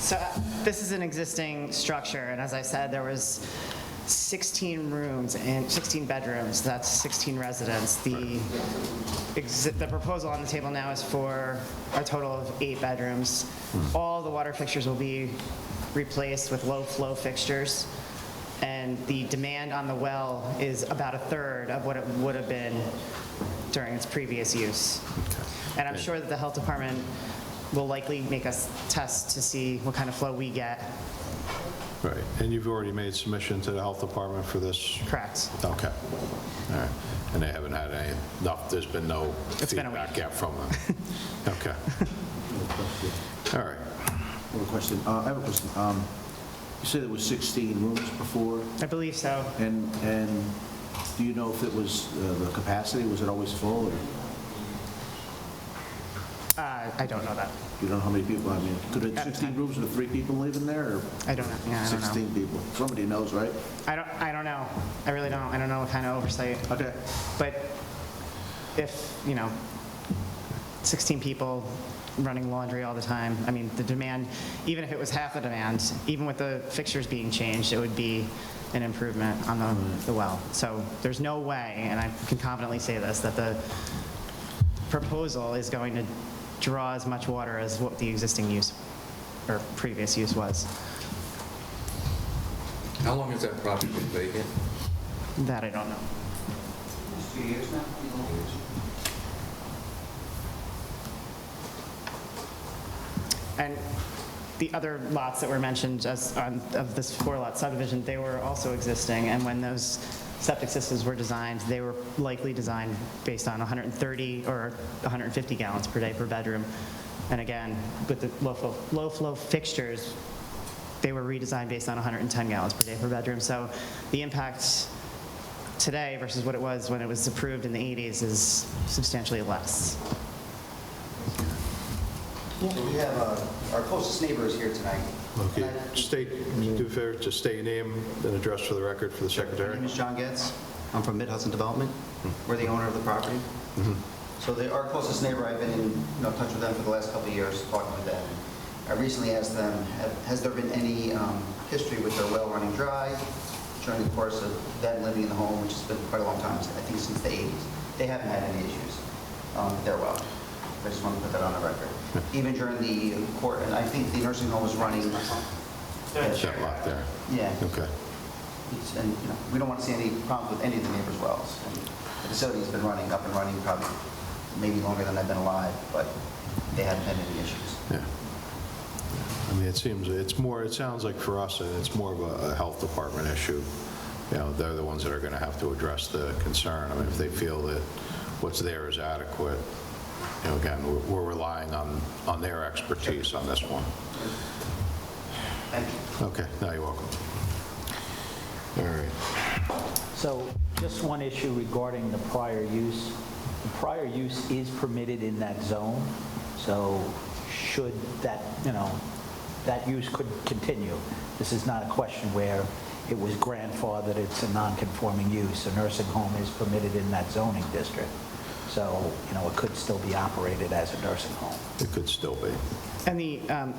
So this is an existing structure, and as I said, there was 16 rooms and 16 bedrooms. That's 16 residents. The proposal on the table now is for a total of 8 bedrooms. All the water fixtures will be replaced with low-flow fixtures, and the demand on the well is about a third of what it would have been during its previous use. And I'm sure that the health department will likely make us test to see what kind of flow we get. Right, and you've already made submission to the health department for this? Correct. Okay, all right. And they haven't had any, there's been no feedback yet from them? Okay. All right. One question. I have a question. You said it was 16 rooms before, I believe so. and do you know if it was, the capacity, was it always full, or I don't know that. you don't know how many people? I mean, could it 16 rooms with 3 people living there, or I don't know. Yeah, I don't know. 16 people? Somebody knows, right? I don't know. I really don't. I don't know what kind of oversight. Okay. But if, 16 people running laundry all the time, I mean, the demand, even if it was half the demand, even with the fixtures being changed, it would be an improvement on the well. So there's no way, and I can confidently say this, that the proposal is going to draw as much water as what the existing use or previous use was. How long has that property been vacant? That I don't know. It's 2 years now? And the other lots that were mentioned of this 4-lot subdivision, they were also existing, and when those septic systems were designed, they were likely designed based on 130 or 150 gallons per day per bedroom. And again, with the low flow fixtures, they were redesigned based on 110 gallons per day per bedroom. So the impact today versus what it was when it was approved in the 80s is substantially less. So we have our closest neighbors here tonight. Okay, do fair to state your name and address for the record for the secretary. My name is John Getz. I'm from Mid-Hudson Development. We're the owner of the property. So our closest neighbor, I've been in touch with them for the last couple of years, talking with them. I recently asked them, has there been any history with their well running dry during the course of them living in the home, which has been quite a long time, I think since the 80s. They haven't had any issues with their well. I just want to put that on the record. Even during the court, and I think the nursing home was running. That lot there. Yeah. Okay. And we don't want to see any problems with any of the neighbors' wells. And the facility's been up and running probably maybe longer than I've been alive, but they haven't had any issues. Yeah. I mean, it sounds like for us, it's more of a health department issue. They're the ones that are going to have to address the concern. I mean, if they feel that what's there is adequate, again, we're relying on their expertise on this one. Thank you. Okay, now you're welcome. All right. So just one issue regarding the prior use. The prior use is permitted in that zone, so should that, that use could continue. This is not a question where it was grandfathered, it's a non-conforming use. A nursing home is permitted in that zoning district. So, it could still be operated as a nursing home. It could still be. And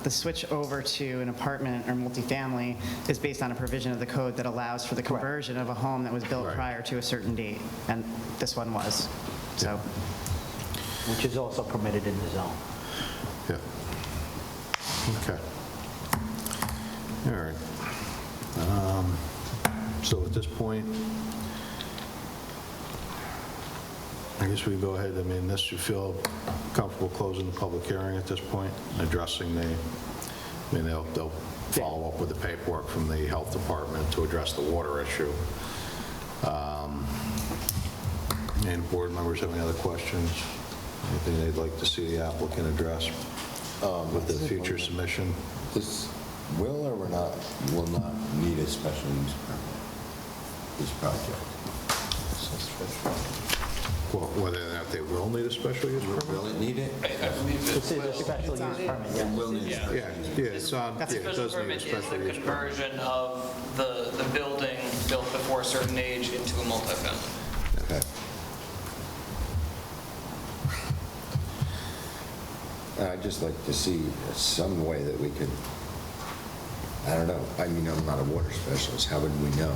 the switch over to an apartment or multifamily is based on a provision of the code that allows for the conversion of a home that was built prior to a certain date, and this one was, so. Which is also permitted in the zone. Yeah. Okay. All right. So at this point, I guess we can go ahead. I mean, you feel comfortable closing the public hearing at this point, addressing they'll follow up with the paperwork from the health department to address the water issue. Any board members have any other questions? Anything they'd like to see the applicant address with the future submission? This will or will not need a special use permit, this project? Well, whether or not they will need a special use permit? Will it need it? This is a special use permit, yes. It will need a special use permit. Yeah, it's on, The it special does need a permit is special the use permit. conversion of the building built before a certain age into a multifamily. Okay. I'd just like to see some way that we could I don't know. I mean, I'm not a water specialist. How would we know?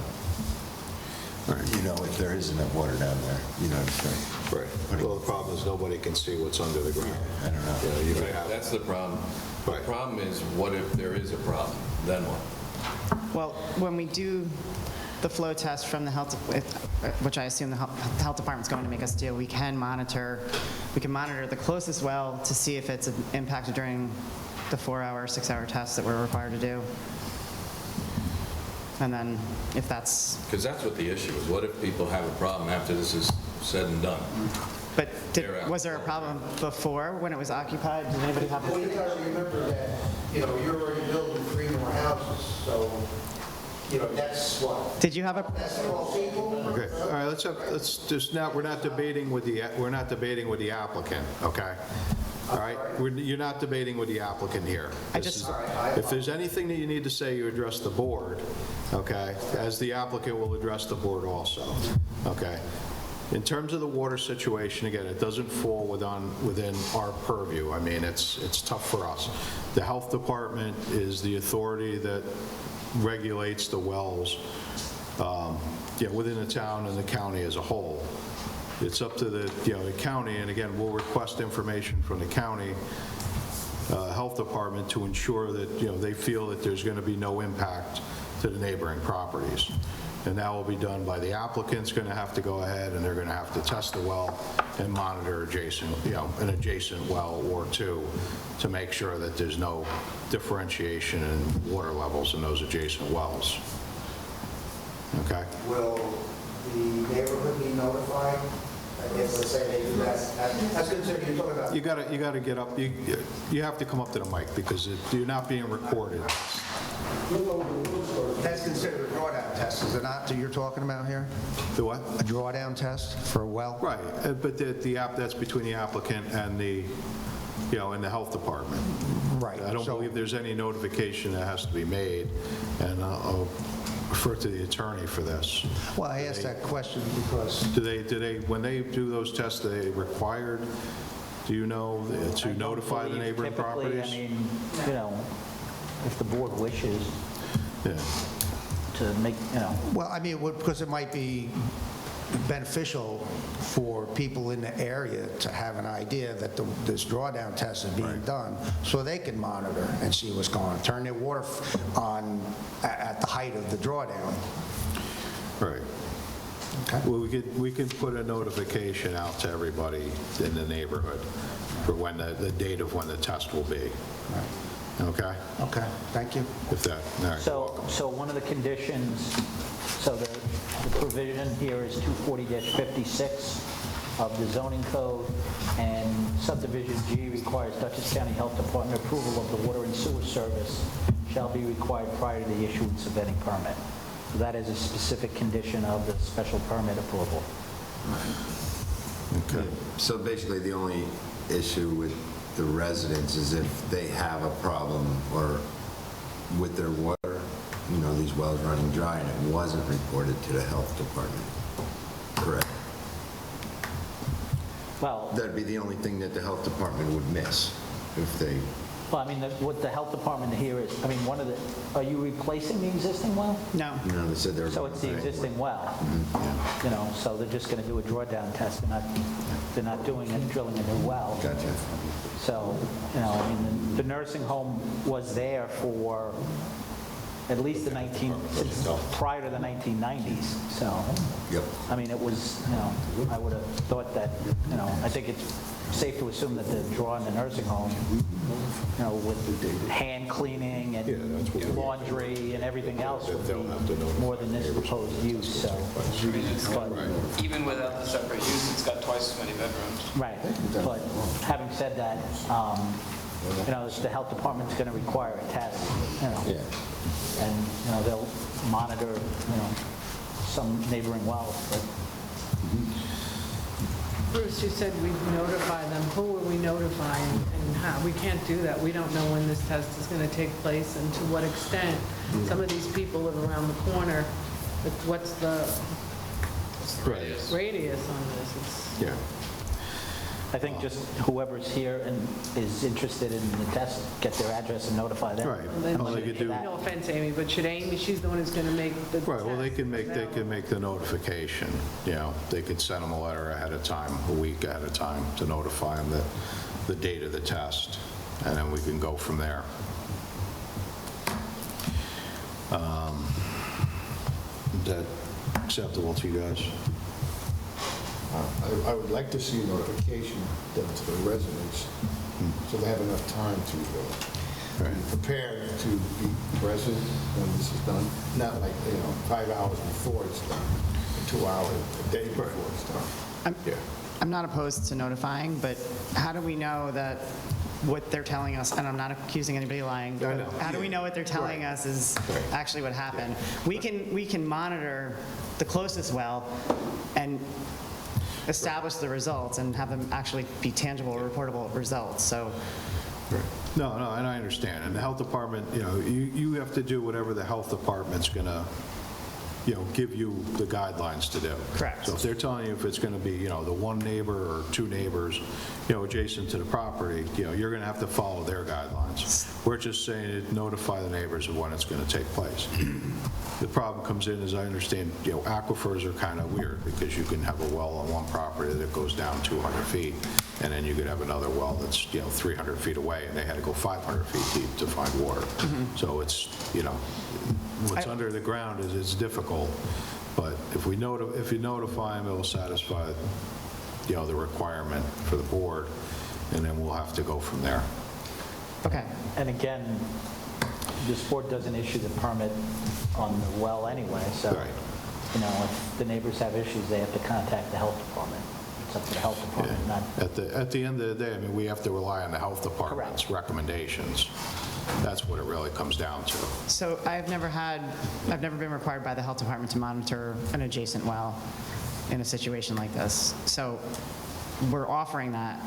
You know, if there isn't enough water down there, you know what I'm saying? Right. Well, the problem is nobody can see what's under the ground. I don't know. You know, you may have, That's the problem. The problem is, what if there is a problem? Then what? Well, when we do the flow test from the health, which I assume the health department's going to make us do, we can monitor the closest well to see if it's impacted during the 4-hour, 6-hour tests that we're required to do. And then if that's... Because that's what the issue is. What if people have a problem after this is said and done? But was there a problem before when it was occupied? Did anybody have... Well, you got to remember that, you know, you're already building 3 more houses, so, you know, that's what? Did you have a... That's 12 people? okay, all right, let's just now, we're not debating with the applicant, okay? All right, you're not debating with the applicant here. If there's anything that you need to say, you address the board, okay? As the applicant will address the board also, okay? In terms of the water situation, again, it doesn't fall within our purview. I mean, it's tough for us. The health department is the authority that regulates the wells, within the town and the county as a whole. It's up to the county, and again, we'll request information from the county health department to ensure that, they feel that there's going to be no impact to the neighboring properties. And that will be done by the applicant's going to have to go ahead, and they're going to have to test the well and monitor an adjacent well or two to make sure that there's no differentiation in water levels in those adjacent wells. Okay? Will the neighborhood be notified? If, let's say they do that, that's considered, you're talking about... You got to get up, you have to come up to the mic because you're not being recorded. That's considered a drawdown test, is it not, that you're talking about here? The what? A drawdown test for a well? Right, but that's between the applicant and the, and the health department. Right. I don't believe there's any notification that has to be made, and I'll refer to the attorney for this. Well, I asked that question because... Do they, when they do those tests, are they required, do you know, to notify the neighboring properties? I mean, if the board wishes to make, Well, I mean, because it might be beneficial for people in the area to have an idea that this drawdown test is being done, so they can monitor and see what's going on, turn their water on at the height of the drawdown. Right. Okay. Well, we could put a notification out to everybody in the neighborhood for when the date of when the test will be. Right. Okay? Okay, thank you. If that, all right. so one of the conditions, so the provision here is 240-56 of the zoning code, and subdivision G requires Dutchess County Health Department approval of the water and sewer service shall be required prior to the issuance of any permit. So that is a specific condition of the special permit approval. Okay. So basically, the only issue with the residents is if they have a problem or with their water, these wells running dry and it wasn't reported to the health department. Correct. Well, that'd be the only thing that the health department would miss if they... Well, I mean, what the health department here is, I mean, are you replacing the existing well? No. No, they said they're... So it's the existing well. Mm-hmm. So they're just going to do a drawdown test. They're not drilling a new well. Gotcha. So, I mean, the nursing home was there for at least prior to the 1990s. So, yep. I mean, it was, I would have thought that, I think it's safe to assume that the draw in the nursing home, with hand cleaning and laundry and everything else would be more than this proposed use. So, Even without the separate use, it's got twice as many bedrooms. right. But having said that, the health department's going to require a test. And they'll monitor some neighboring wells. But Bruce, you said we'd notify them. Who are we notifying and how? We can't do that. We don't know when this test is going to take place and to what extent. Some of these people live around the corner. But what's the radius on this? Yeah. I think just whoever's here and is interested in the test, get their address and notify them. Right. Then All they could do- no offense, Amy, but should Amy, she's the one who's going to make the Right, well, they test can make available. the notification, you know, they could send them a letter ahead of time, a week ahead of time, to notify them that the date of the test, and then we can go from there. Is that acceptable to you guys? I would like to see a notification done to the residents, so they have enough time to be prepared to be present when this is done, not like, 5 hours before it's done, or 2 hours a day before it's done. I'm not opposed to notifying, but how do we know that what they're telling us, and I'm not accusing anybody of lying, but how do we know what they're telling us is actually what happened? We can monitor the closest well and establish the results and have them actually be tangible, reportable results, so. No, and I understand, and the health department, you have to do whatever the health department's gonna, give you the guidelines to do. Correct. So if they're telling you if it's gonna be, the one neighbor or two neighbors, adjacent to the property, you're gonna have to follow their guidelines. We're just saying notify the neighbors of when it's gonna take place. The problem comes in, as I understand, aquifers are kind of weird, because you can have a well on one property that goes down 200 feet, and then you could have another well that's, 300 feet away, and they had to go 500 feet deep to find water. So it's, what's under the ground is difficult, but if you notify them, it will satisfy, the requirement for the board, and then we'll have to go from there. Okay. And again, this board doesn't issue the permit on the well anyway, so, if the neighbors have issues, they have to contact the health department. It's up to the health department, not... At the end of the day, we have to rely on the health department's recommendations. That's what it really comes down to. So I've never been required by the health department to monitor an adjacent well in a situation like this. So we're offering that,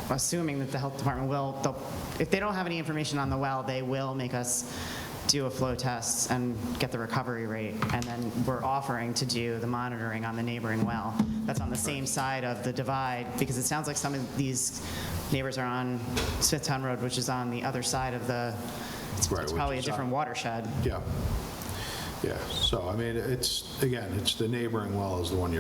assuming that the health department if they don't have any information on the well, they will make us do a flow test and get the recovery rate, and then we're offering to do the monitoring on the neighboring well. That's on the same side of the divide, because it sounds like some of these neighbors are on Smithtown Road, which is on the other side of it's probably a different watershed. Yeah. So, it's the neighboring well is the one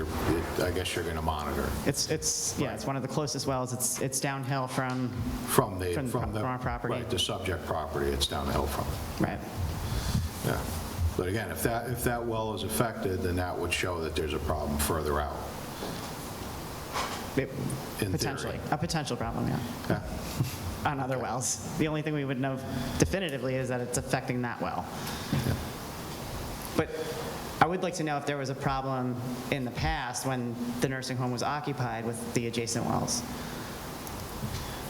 I guess you're going to monitor. It's one of the closest wells. It's downhill from our property. Right, the subject property, it's downhill from it. Right. Yeah. But again, if that well is affected, then that would show that there's a problem further out. Potentially. A potential problem, yeah. On other wells. The only thing we would know definitively is that it's affecting that well. Yeah. But I would like to know if there was a problem in the past when the nursing home was occupied with the adjacent wells.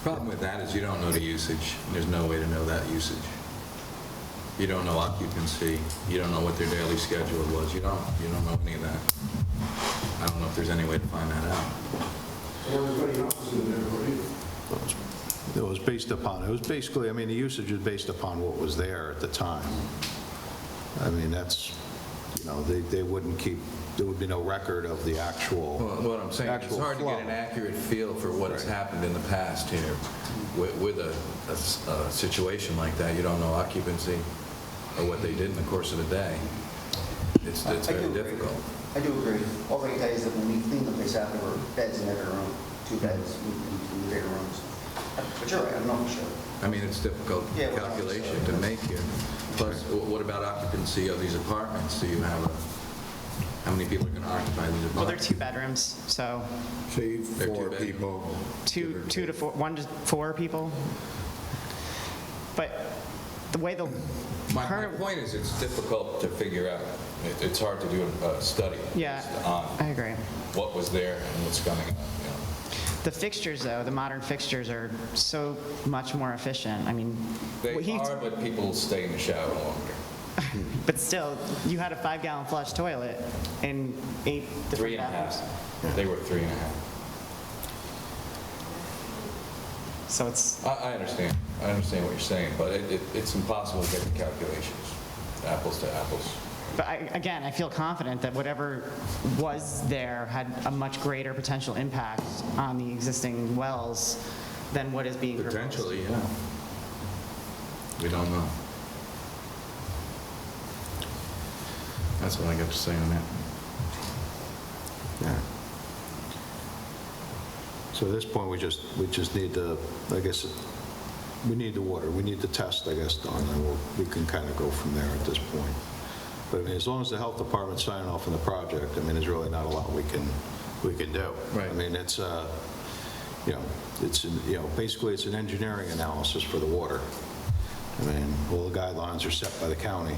Problem with that is you don't know the usage. There's no way to know that usage. You don't know occupancy. You don't know what their daily schedule was. You don't know any of that. I don't know if there's any way to find that out. It was basically, the usage is based upon what was there at the time. That's, they wouldn't keep, there would be no record of the actual. Well, what I'm saying, it's hard to get an accurate feel for what has happened in the past here. With a situation like that, you don't know occupancy or what they did in the course of the day. It's very difficult. I do agree. All I can tell you is that when we cleaned the place out, there were beds in every room, 2 beds in the bigger rooms. But you're right, I don't know for sure. It's difficult calculation to make here. Plus, what about occupancy of these apartments? Do you have how many people are going to occupy these apartments? Well, they're 2 bedrooms, so. Say 4 people. 2 to 4, 1 to 4 people. But the way My point is it's difficult to figure out. It's hard to do a study based on I agree. what was there and what's coming up. The fixtures, though, the modern fixtures are so much more efficient. They are, but people stay in the shower longer. But still, you had a 5-gallon flush toilet in 8 different 3.5. bathrooms. They were 3.5. So it's... I understand. I understand what you're saying, but it's impossible to get the calculations, apples to apples. But again, I feel confident that whatever was there had a much greater potential impact on the existing wells than what is being proposed. Potentially, yeah. We don't know. That's all I got to say on that. Yeah. So at this point, we just need to, I guess, we need the water, we need the test, I guess, done, and we can kind of go from there at this point. But I mean, as long as the health department's signing off on the project, I mean, there's really not a lot we can do. Right. I mean, it's, basically it's an engineering analysis for the water. I mean, all the guidelines are set by the county.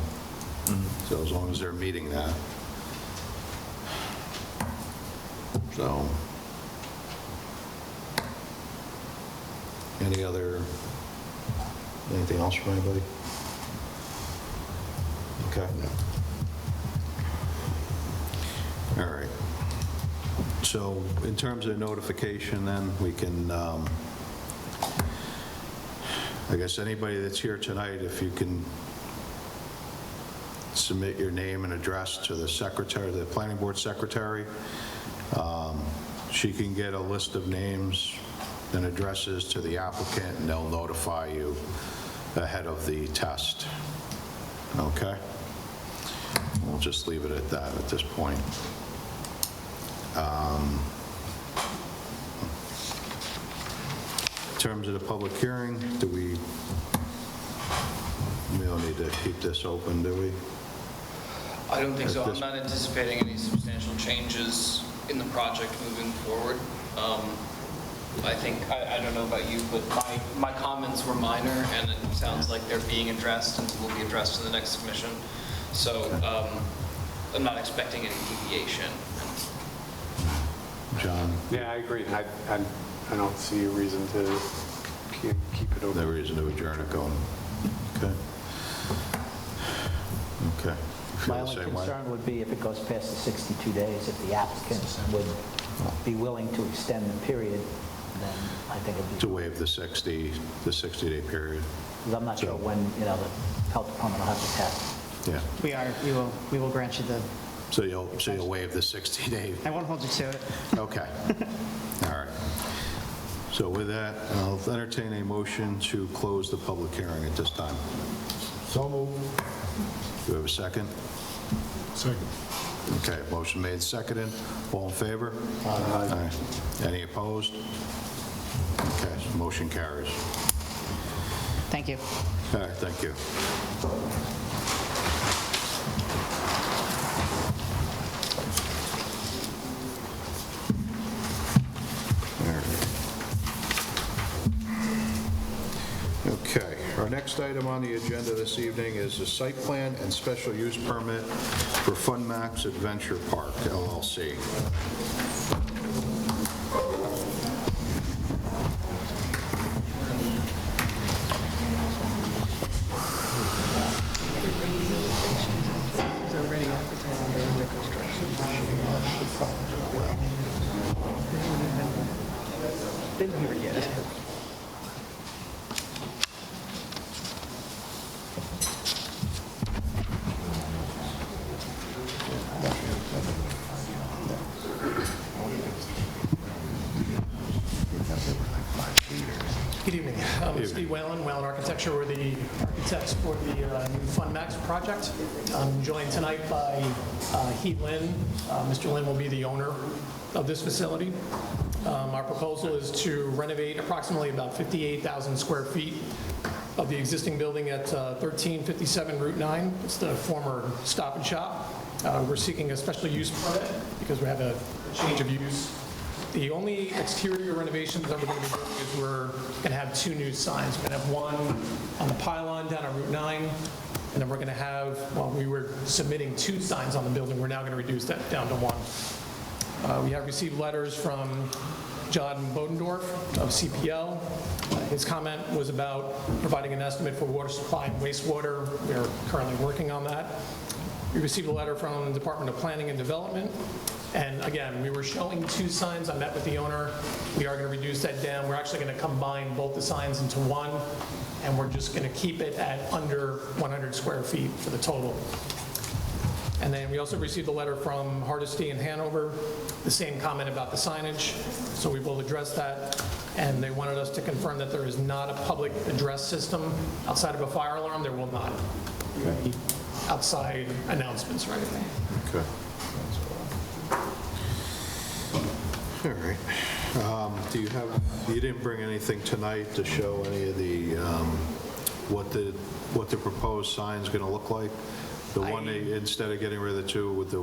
So as long as they're meeting that. So, anything else from anybody? Okay. All right. So in terms of notification, then, we can, I guess anybody that's here tonight, if you can submit your name and address to the secretary, the planning board secretary. She can get a list of names and addresses to the applicant, and they'll notify you ahead of the test. Okay? We'll just leave it at that at this point. In terms of the public hearing, we don't need to keep this open, do we? I don't think so. I'm not anticipating any substantial changes in the project moving forward. I think, I don't know about you, but my comments were minor, and it sounds like they're being addressed and will be addressed in the next submission. So I'm not expecting any deviation. John? Yeah, I agree. I don't see a reason to keep it open. No reason to adjourn it going. Okay. Okay. You feel My the only same way? concern would be if it goes past the 62 days, if the applicant would be willing to extend the period, then I think it'd be... To waive the 60-day period. Because I'm not sure when, the health department will have to test. Yeah. We will grant you the, So you'll waive the 60-day. I won't hold you to it. Okay. All right. So with that, I'll entertain a motion to close the public hearing at this time. So moved. Do we have a second? Second. Okay, motion made, seconded. All in favor? Aye. Any opposed? Okay, so motion carries. Thank you. All right, thank you. Okay, our next item on the agenda this evening is the site plan and special use permit for Funmax Adventure Park, LLC. It's already advertising during the construction. Been here yet. Good evening. I'm Steve Whalen, Whalen Architecture. We're the architects for the new FunMax project. I'm joined tonight by Heath Lynn. Mr. Lynn will be the owner of this facility. Our proposal is to renovate approximately about 58,000 square feet of the existing building at 1357 Route 9. It's the former Stop and Shop. We're seeking a special use permit because we have a change of use. The only exterior renovations that we're going to be doing is we're going to have two new signs. We're going to have one on the pylon down on Route 9, and then we're going to have, well, we were submitting two signs on the building. We're now going to reduce that down to one. We have received letters from John Bodendorf of CPL. His comment was about providing an estimate for water supply and wastewater. We're currently working on that. We received a letter from the Department of Planning and Development. And again, we were showing two signs. I met with the owner. We are going to reduce that down. We're actually going to combine both the signs into one, and we're just going to keep it at under 100 square feet for the total. And then we also received a letter from Hardesty in Hanover, the same comment about the signage, so we will address that. And they wanted us to confirm that there is not a public address system outside of a fire alarm. There will not be outside announcements or anything. Okay. All right. Do you have, you didn't bring anything tonight to show any of the, what the proposed sign's going to look like? The one, instead of getting rid of the two with the,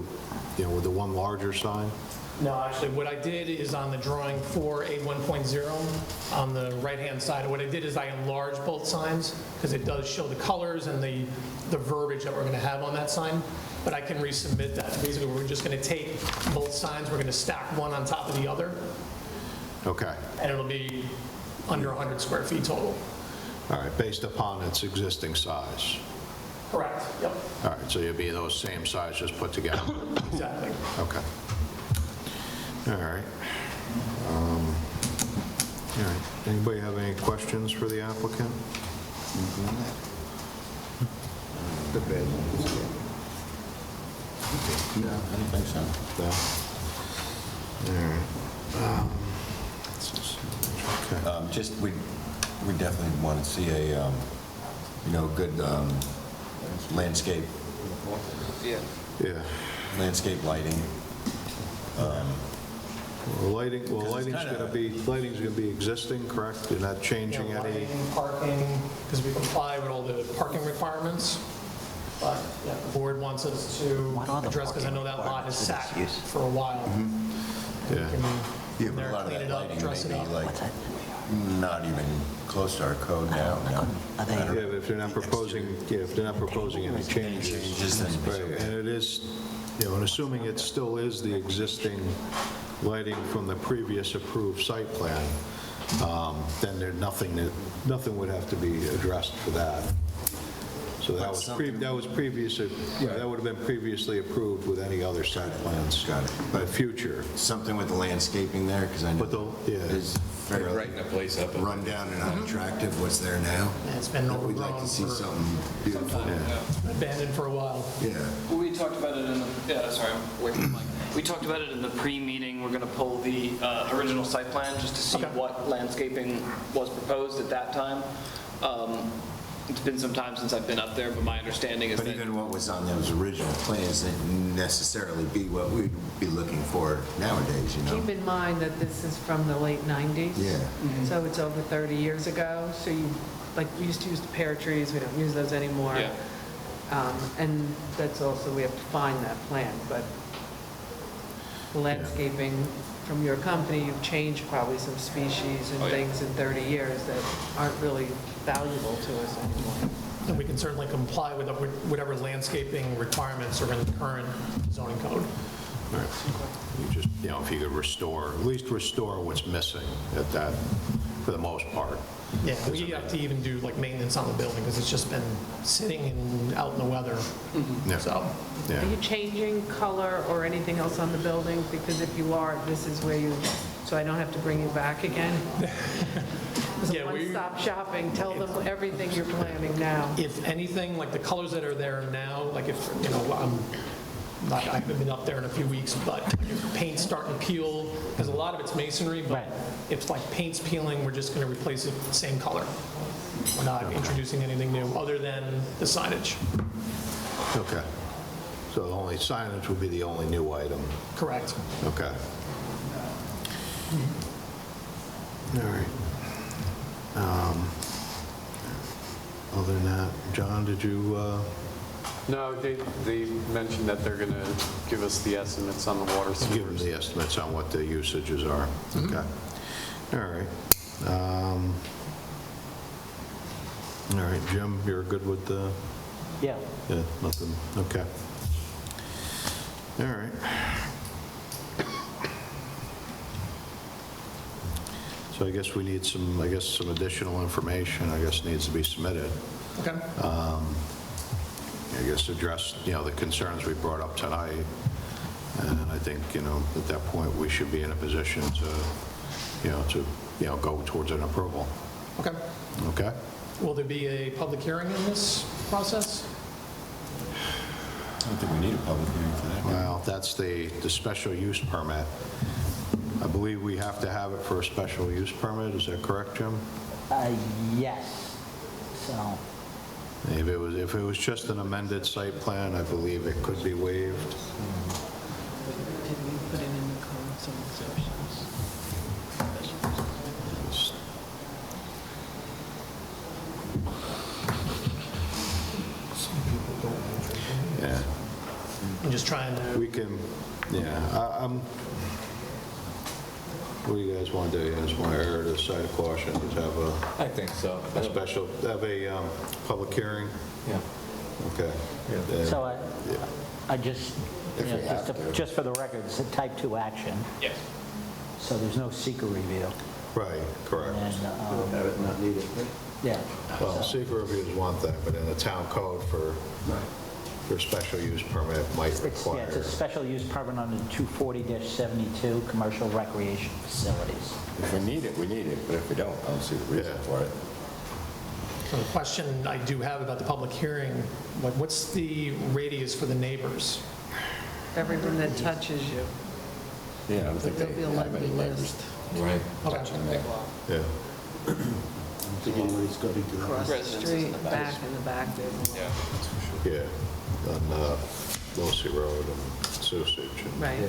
with the one larger sign? No, actually, what I did is on the drawing for A1.0, on the right-hand side, what I did is I enlarged both signs, because it does show the colors and the verbiage that we're going to have on that sign, but I can resubmit that. Basically, we're just going to take both signs, we're going to stack one on top of the other, Okay. and it'll be under 100 square feet total. All right, based upon its existing size. Correct, yep, All right, so you'll be those same size just put together? exactly. Okay. All right. All right. Anybody have any questions for the applicant? The bed. No, I don't think so. No? All right. Okay. Just, we definitely want to see a, good landscape. Yeah. Yeah. Landscape lighting. Well, lighting's going to be existing, correct? You're not changing Yeah, any? lighting, parking, because we comply with all the parking requirements. But yeah, the board wants us to address, because I know that lot is sat for a while. Yeah. Yeah, but a lot of Clean that it up, lighting dress it may up. be like not even close to our code now. Yeah, but if they're not proposing, any changes. Right, and it is, and assuming it still is the existing lighting from the previous approved site plan, then there's nothing would have to be addressed for that. So that was previous, that would have been previously approved with any other site plans. Got it. But future. Something with the landscaping there, because I know it is fairly Brighten the place up. run down and unattractive what's there now. Yeah, it's been We'd like overgrown to see for, something beautiful. abandoned for a while. Yeah. Well, we talked about it in the, sorry, I'm away from the mic. We talked about it in the pre-meeting. We're going to pull the original site plan just to see what landscaping was proposed at that time. It's been some time since I've been up there, but my understanding is But that... even what was on those original plans didn't necessarily be what we'd be looking for nowadays, Keep in mind that this is from the late 90s. Yeah. So it's over 30 years ago. So we used to use the pear trees, we don't use those anymore. Yeah. And that's also, we have to find that plan, but the landscaping from your company, you've changed probably some species and things in 30 years that aren't really valuable to us anymore. And we can certainly comply with whatever landscaping requirements are in the current zoning code. All right. You just, if you could at least restore what's missing at that, for the most part. Yeah, we have to even do like maintenance on the building, because it's just been sitting and out in the weather. Yeah. So, Are you changing color or anything else on the building? Because if you are, this is where you, so I don't have to bring you back again? Yeah, One-stop shopping, tell them everything you're planning now. if anything, like the colors that are there now, like if, I haven't been up there in a few weeks, but if paint's starting to peel, because a lot of it's masonry, but if like paint's peeling, we're just going to replace it same color. We're not introducing anything new other than the signage. Okay. So the only signage would be the only new item. Correct. Okay. All right. Other than that, John, did you, No, they mentioned that they're going to give us the estimates on the water sewers. give them the estimates on what the usages are? Okay. All right. All right, Jim, you're good with the? Yeah. Yeah, nothing, okay. All right. So I guess we need some additional information, needs to be submitted. Okay. I guess address, the concerns we brought up tonight. And I think, at that point, we should be in a position to go towards an approval. Okay. Okay? Will there be a public hearing in this process? don't think we need a public hearing for that. Well, that's the special use permit. I believe we have to have it for a special use permit, is that correct, Jim? Yes. So, If it was just an amended site plan, I believe it could be waived. Did we put it in the code, some exceptions? Yeah, I'm just trying to, we can, what do you guys want to do? You guys want to err to the side of caution, just have I think so. a special, have a public hearing? Yeah. Okay. so I just, you know, just for the record, it's a type 2 action. Yes. So there's no seeker review. Right, correct. And, Have it not needed. yeah. Well, secret review is one thing, but in the town code for special use permit might It's require. a special use permit under 240-72, commercial recreation facilities. If we need it, we need it, but if we don't, I don't see the reason for it. so the question I do have about the public hearing, what's the radius for the neighbors? Everyone that touches you. Yeah, I don't think they There'll be a have any lengthy neighbors. list. Right, Okay. touching me. Yeah. I don't think anybody's got into that. Across the street, back in the back there. Yeah, on Wilsey Road and Susich. and Right.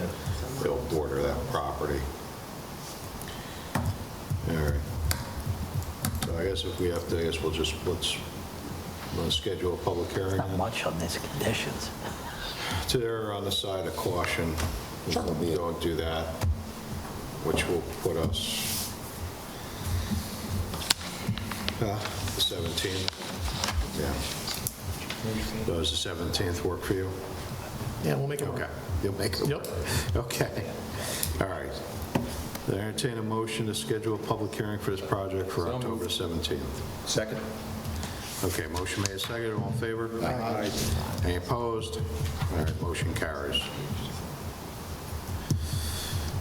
They'll border that property. All right. So I guess if we have to, I guess we'll just, let's schedule a public hearing. Not much on these conditions. To err on the side of caution, we'll go and do that, which will put us the 17th. Yeah. Does the 17th work for you? Yeah, we'll make it work. Okay, you'll make it work. Yep. Okay, all right. I entertain a motion to schedule a public hearing for this project for October 17th. Second? Okay, motion made, seconded, all in favor? Aye. Any opposed? All right, motion carries.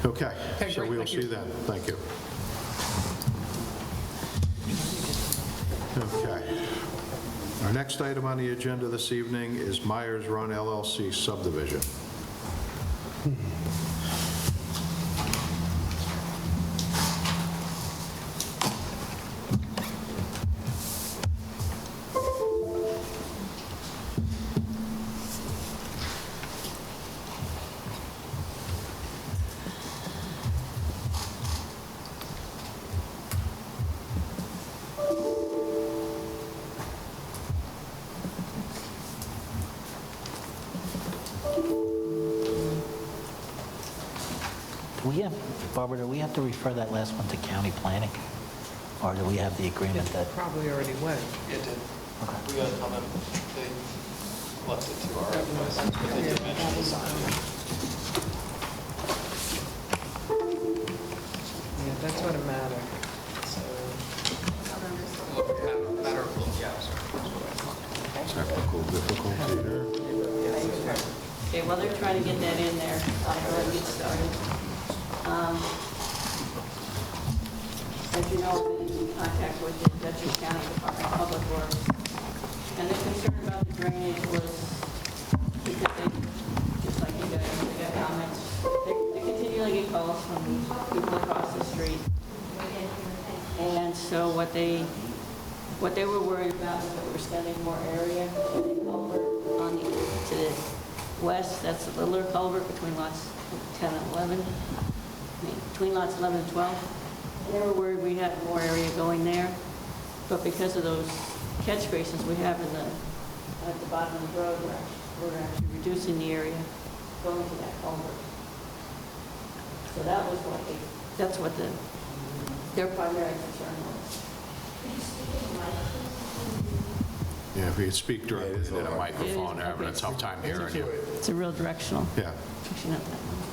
Okay, Okay, so great, we'll thank see you. then. Thank you. Okay. Our next item on the agenda this evening is Myers Run LLC subdivision. Barbara, do we have to refer that last one to county planning? Or do we have the agreement that? Probably already went. It did. We got a comment, they left it to our request, but they did mention the sign. Yeah, that's what it mattered. Matter of look, yeah, Technical difficulty here. Okay, while they're trying to get that in there, I'll go ahead and get started. As you know, I've been in contact with the Dutchess County Department of Public Works, and the concern about the drainage was because they, just like you guys, they got comments, they continually get calls from people across the street. And so what they were worried about was that we're spending more area in the culvert on the, to the west, that's the littler culvert between lots 10 and 11, between lots 11 and 12. They were worried we had more area going there, but because of those catch basins we have at the bottom of the road, we're actually reducing the area going to that culvert. So that was that's what their primary concern was. Yeah, if you could speak directly into the microphone, they're having a tough time hearing you. It's a real directional. Yeah. Fixing up that one.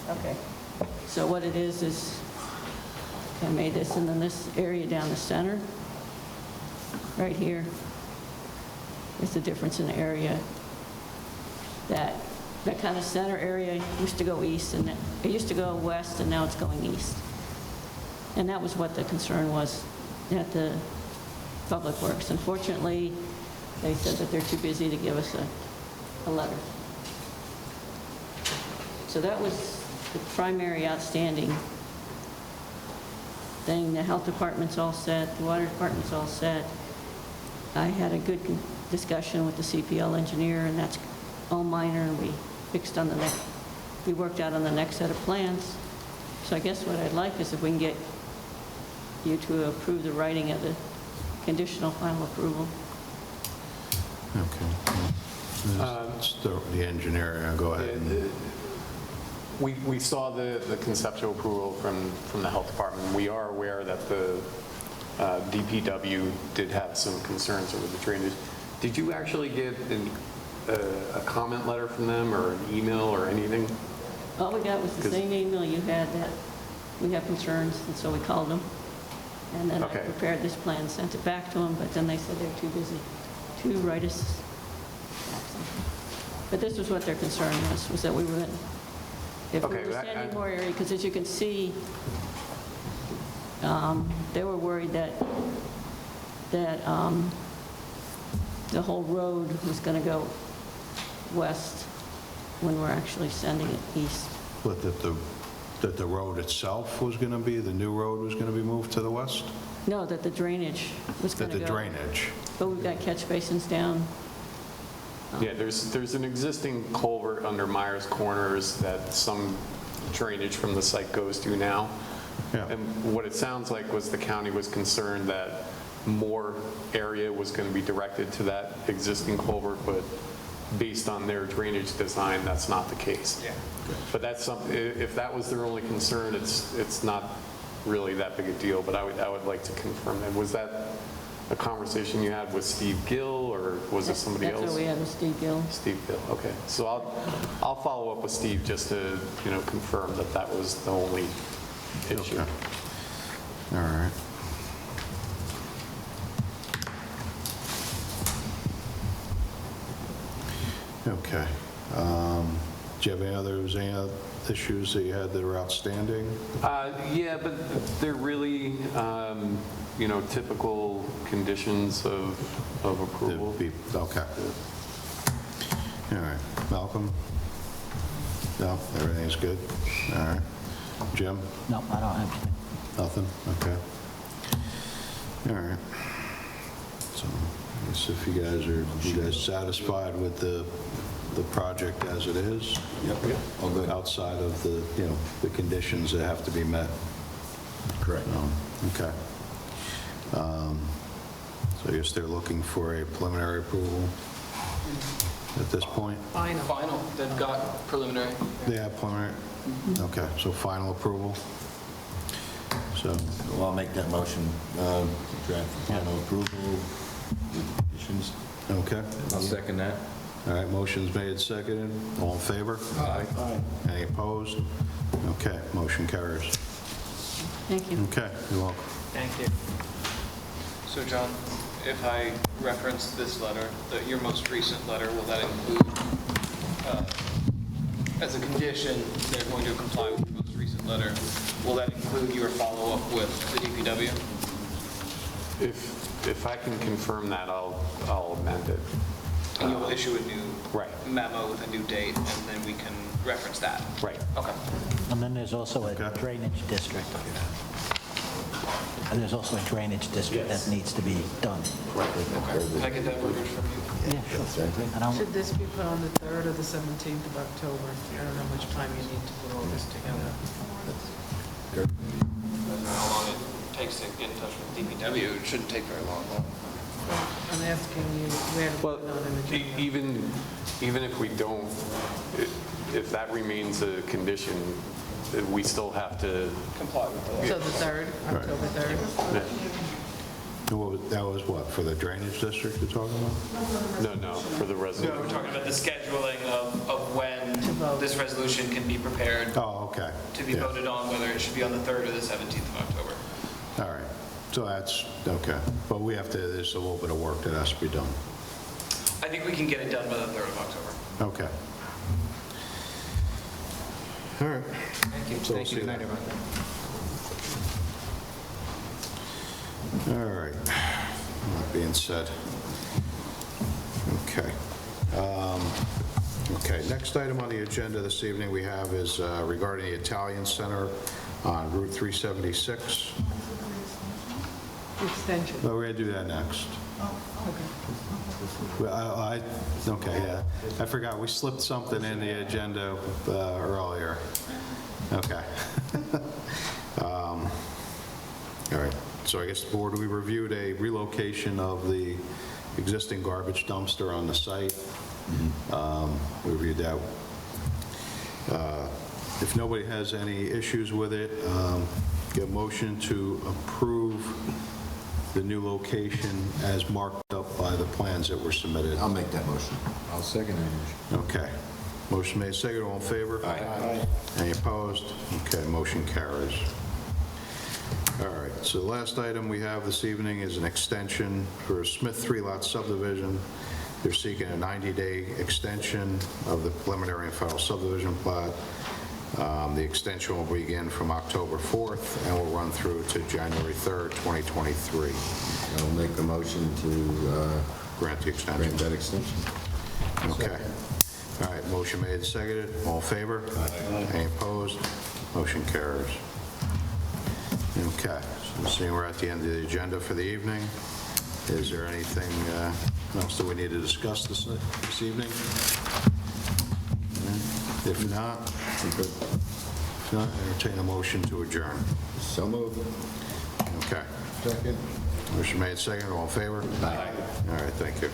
Okay. So what it is I made this, and then this area down the center, right here, is the difference in area. That kind of center area used to go east, and it used to go west, and now it's going east. And that was what the concern was at the Public Works. Unfortunately, they said that they're too busy to give us a letter. So that was the primary outstanding thing. The health department's all set, the water department's all set. I had a good discussion with the CPL engineer, and that's all minor, and we worked out on the next set of plans. So I guess what I'd like is if we can get you to approve the writing of the conditional final approval. Okay. The engineer, go ahead. We saw the conceptual approval from the health department. We are aware that the DPW did have some concerns over the drainage. Did you actually get a comment letter from them or an email or anything? All we got was the same email you had, that we have concerns, and so we called them. And then I prepared this plan, sent it back to them, but then they said they're too busy to write us back something. But this was what their concern was that we were, if we were sending more area, because as you can see, they were worried that the whole road was going to go west when we're actually sending it east. But that the road itself was going to be, the new road was going to be moved to the west? No, that the drainage was going to go. That the drainage. But we've got catch basins down. Yeah, there's an existing culvert under Myers Corners that some drainage from the site goes to now. Yeah. And what it sounds like was the county was concerned that more area was going to be directed to that existing culvert, but based on their drainage design, that's not the case. Yeah. But that's something, if that was their only concern, it's not really that big a deal, but I would like to confirm that. Was that a conversation you had with Steve Gill, or was it somebody else? That's what we had with Steve Gill. Steve Gill, okay. So I'll follow up with Steve just to, confirm that that was the only issue. Okay. All right. Okay. Do you have any other issues that you had that are outstanding? Yeah, but they're really, typical conditions of approval. Okay. All right. Malcolm? No, everything's good? All right. Jim? No, I don't have anything. Nothing? Okay. All right. So I guess if you guys satisfied with the project as it is? Yep. All good. Outside of the conditions that have to be met? Correct. Okay. So I guess they're looking for a preliminary approval at this point? Final, they've got preliminary. They have preliminary? Okay, so final approval? So Well, I'll make that motion, draft final approval with conditions. Okay. I'll second that. All right, motion's made, seconded. All in favor? Aye. Any opposed? Okay, motion carries. Thank you. Okay, you're welcome. Thank you. So John, if I reference this letter, your most recent letter, will that include, as a condition, they're going to comply with your most recent letter, will that include your follow-up with the DPW? If I can confirm that, I'll amend it. And you'll issue a new memo with a new date, and then we can reference that? Right. Okay. And then there's also a drainage district. And there's also a drainage district that needs to be done. Okay. Can I get that verbiage from you? Yeah, sure. Should this be put on the 3rd or the 17th of October? I don't know how much time you need to put all this together. I don't know how long it takes to get in touch with DPW. It shouldn't take very long, though. I'm asking you where to put it on an agenda. Even if we don't, if that remains a condition, we still have to comply with the law. So the 3rd, October 3rd? That was what, for the drainage district you're talking about? No, for the resolution. No, we're talking about the scheduling of when this resolution can be prepared Oh, okay. to be voted on, whether it should be on the 3rd or the 17th of October. All right, so that's, okay. But we have to, there's a little bit of work that has to be done. I think we can get it done by the 3rd of October. Okay. All right. Thank you. So we'll Thank you. see Good night, that. everyone. All right. That being said. Okay. Okay, next item on the agenda this evening we have is regarding the Italian Center on Route 376. Extension. No, we're going to do that next. Well, okay, yeah. I forgot, we slipped something in the agenda earlier. Okay. All right, so I guess the board, we reviewed a relocation of the existing garbage dumpster on the site. We reviewed that. If nobody has any issues with it, get a motion to approve the new location as marked up by the plans that were submitted. I'll make that motion. I'll second that motion. Okay. Motion made, second, all in favor? Aye. Any opposed? Okay, motion carries. All right, so the last item we have this evening is an extension for a Smith 3-lot subdivision. They're seeking a 90-day extension of the preliminary and final subdivision plat. The extension will begin from October 4th and will run through to January 3rd, 2023. I'll make the motion to Grant the extension. grant that extension. Okay. All right, motion made and seconded. All in favor? Aye. Any opposed? Motion carries. Okay, so seeing we're at the end of the agenda for the evening, is there anything else that we need to discuss this evening? If not, entertain a motion to adjourn. So moved. Okay. Second. Motion made, second, all in favor? Aye. All right, thank you.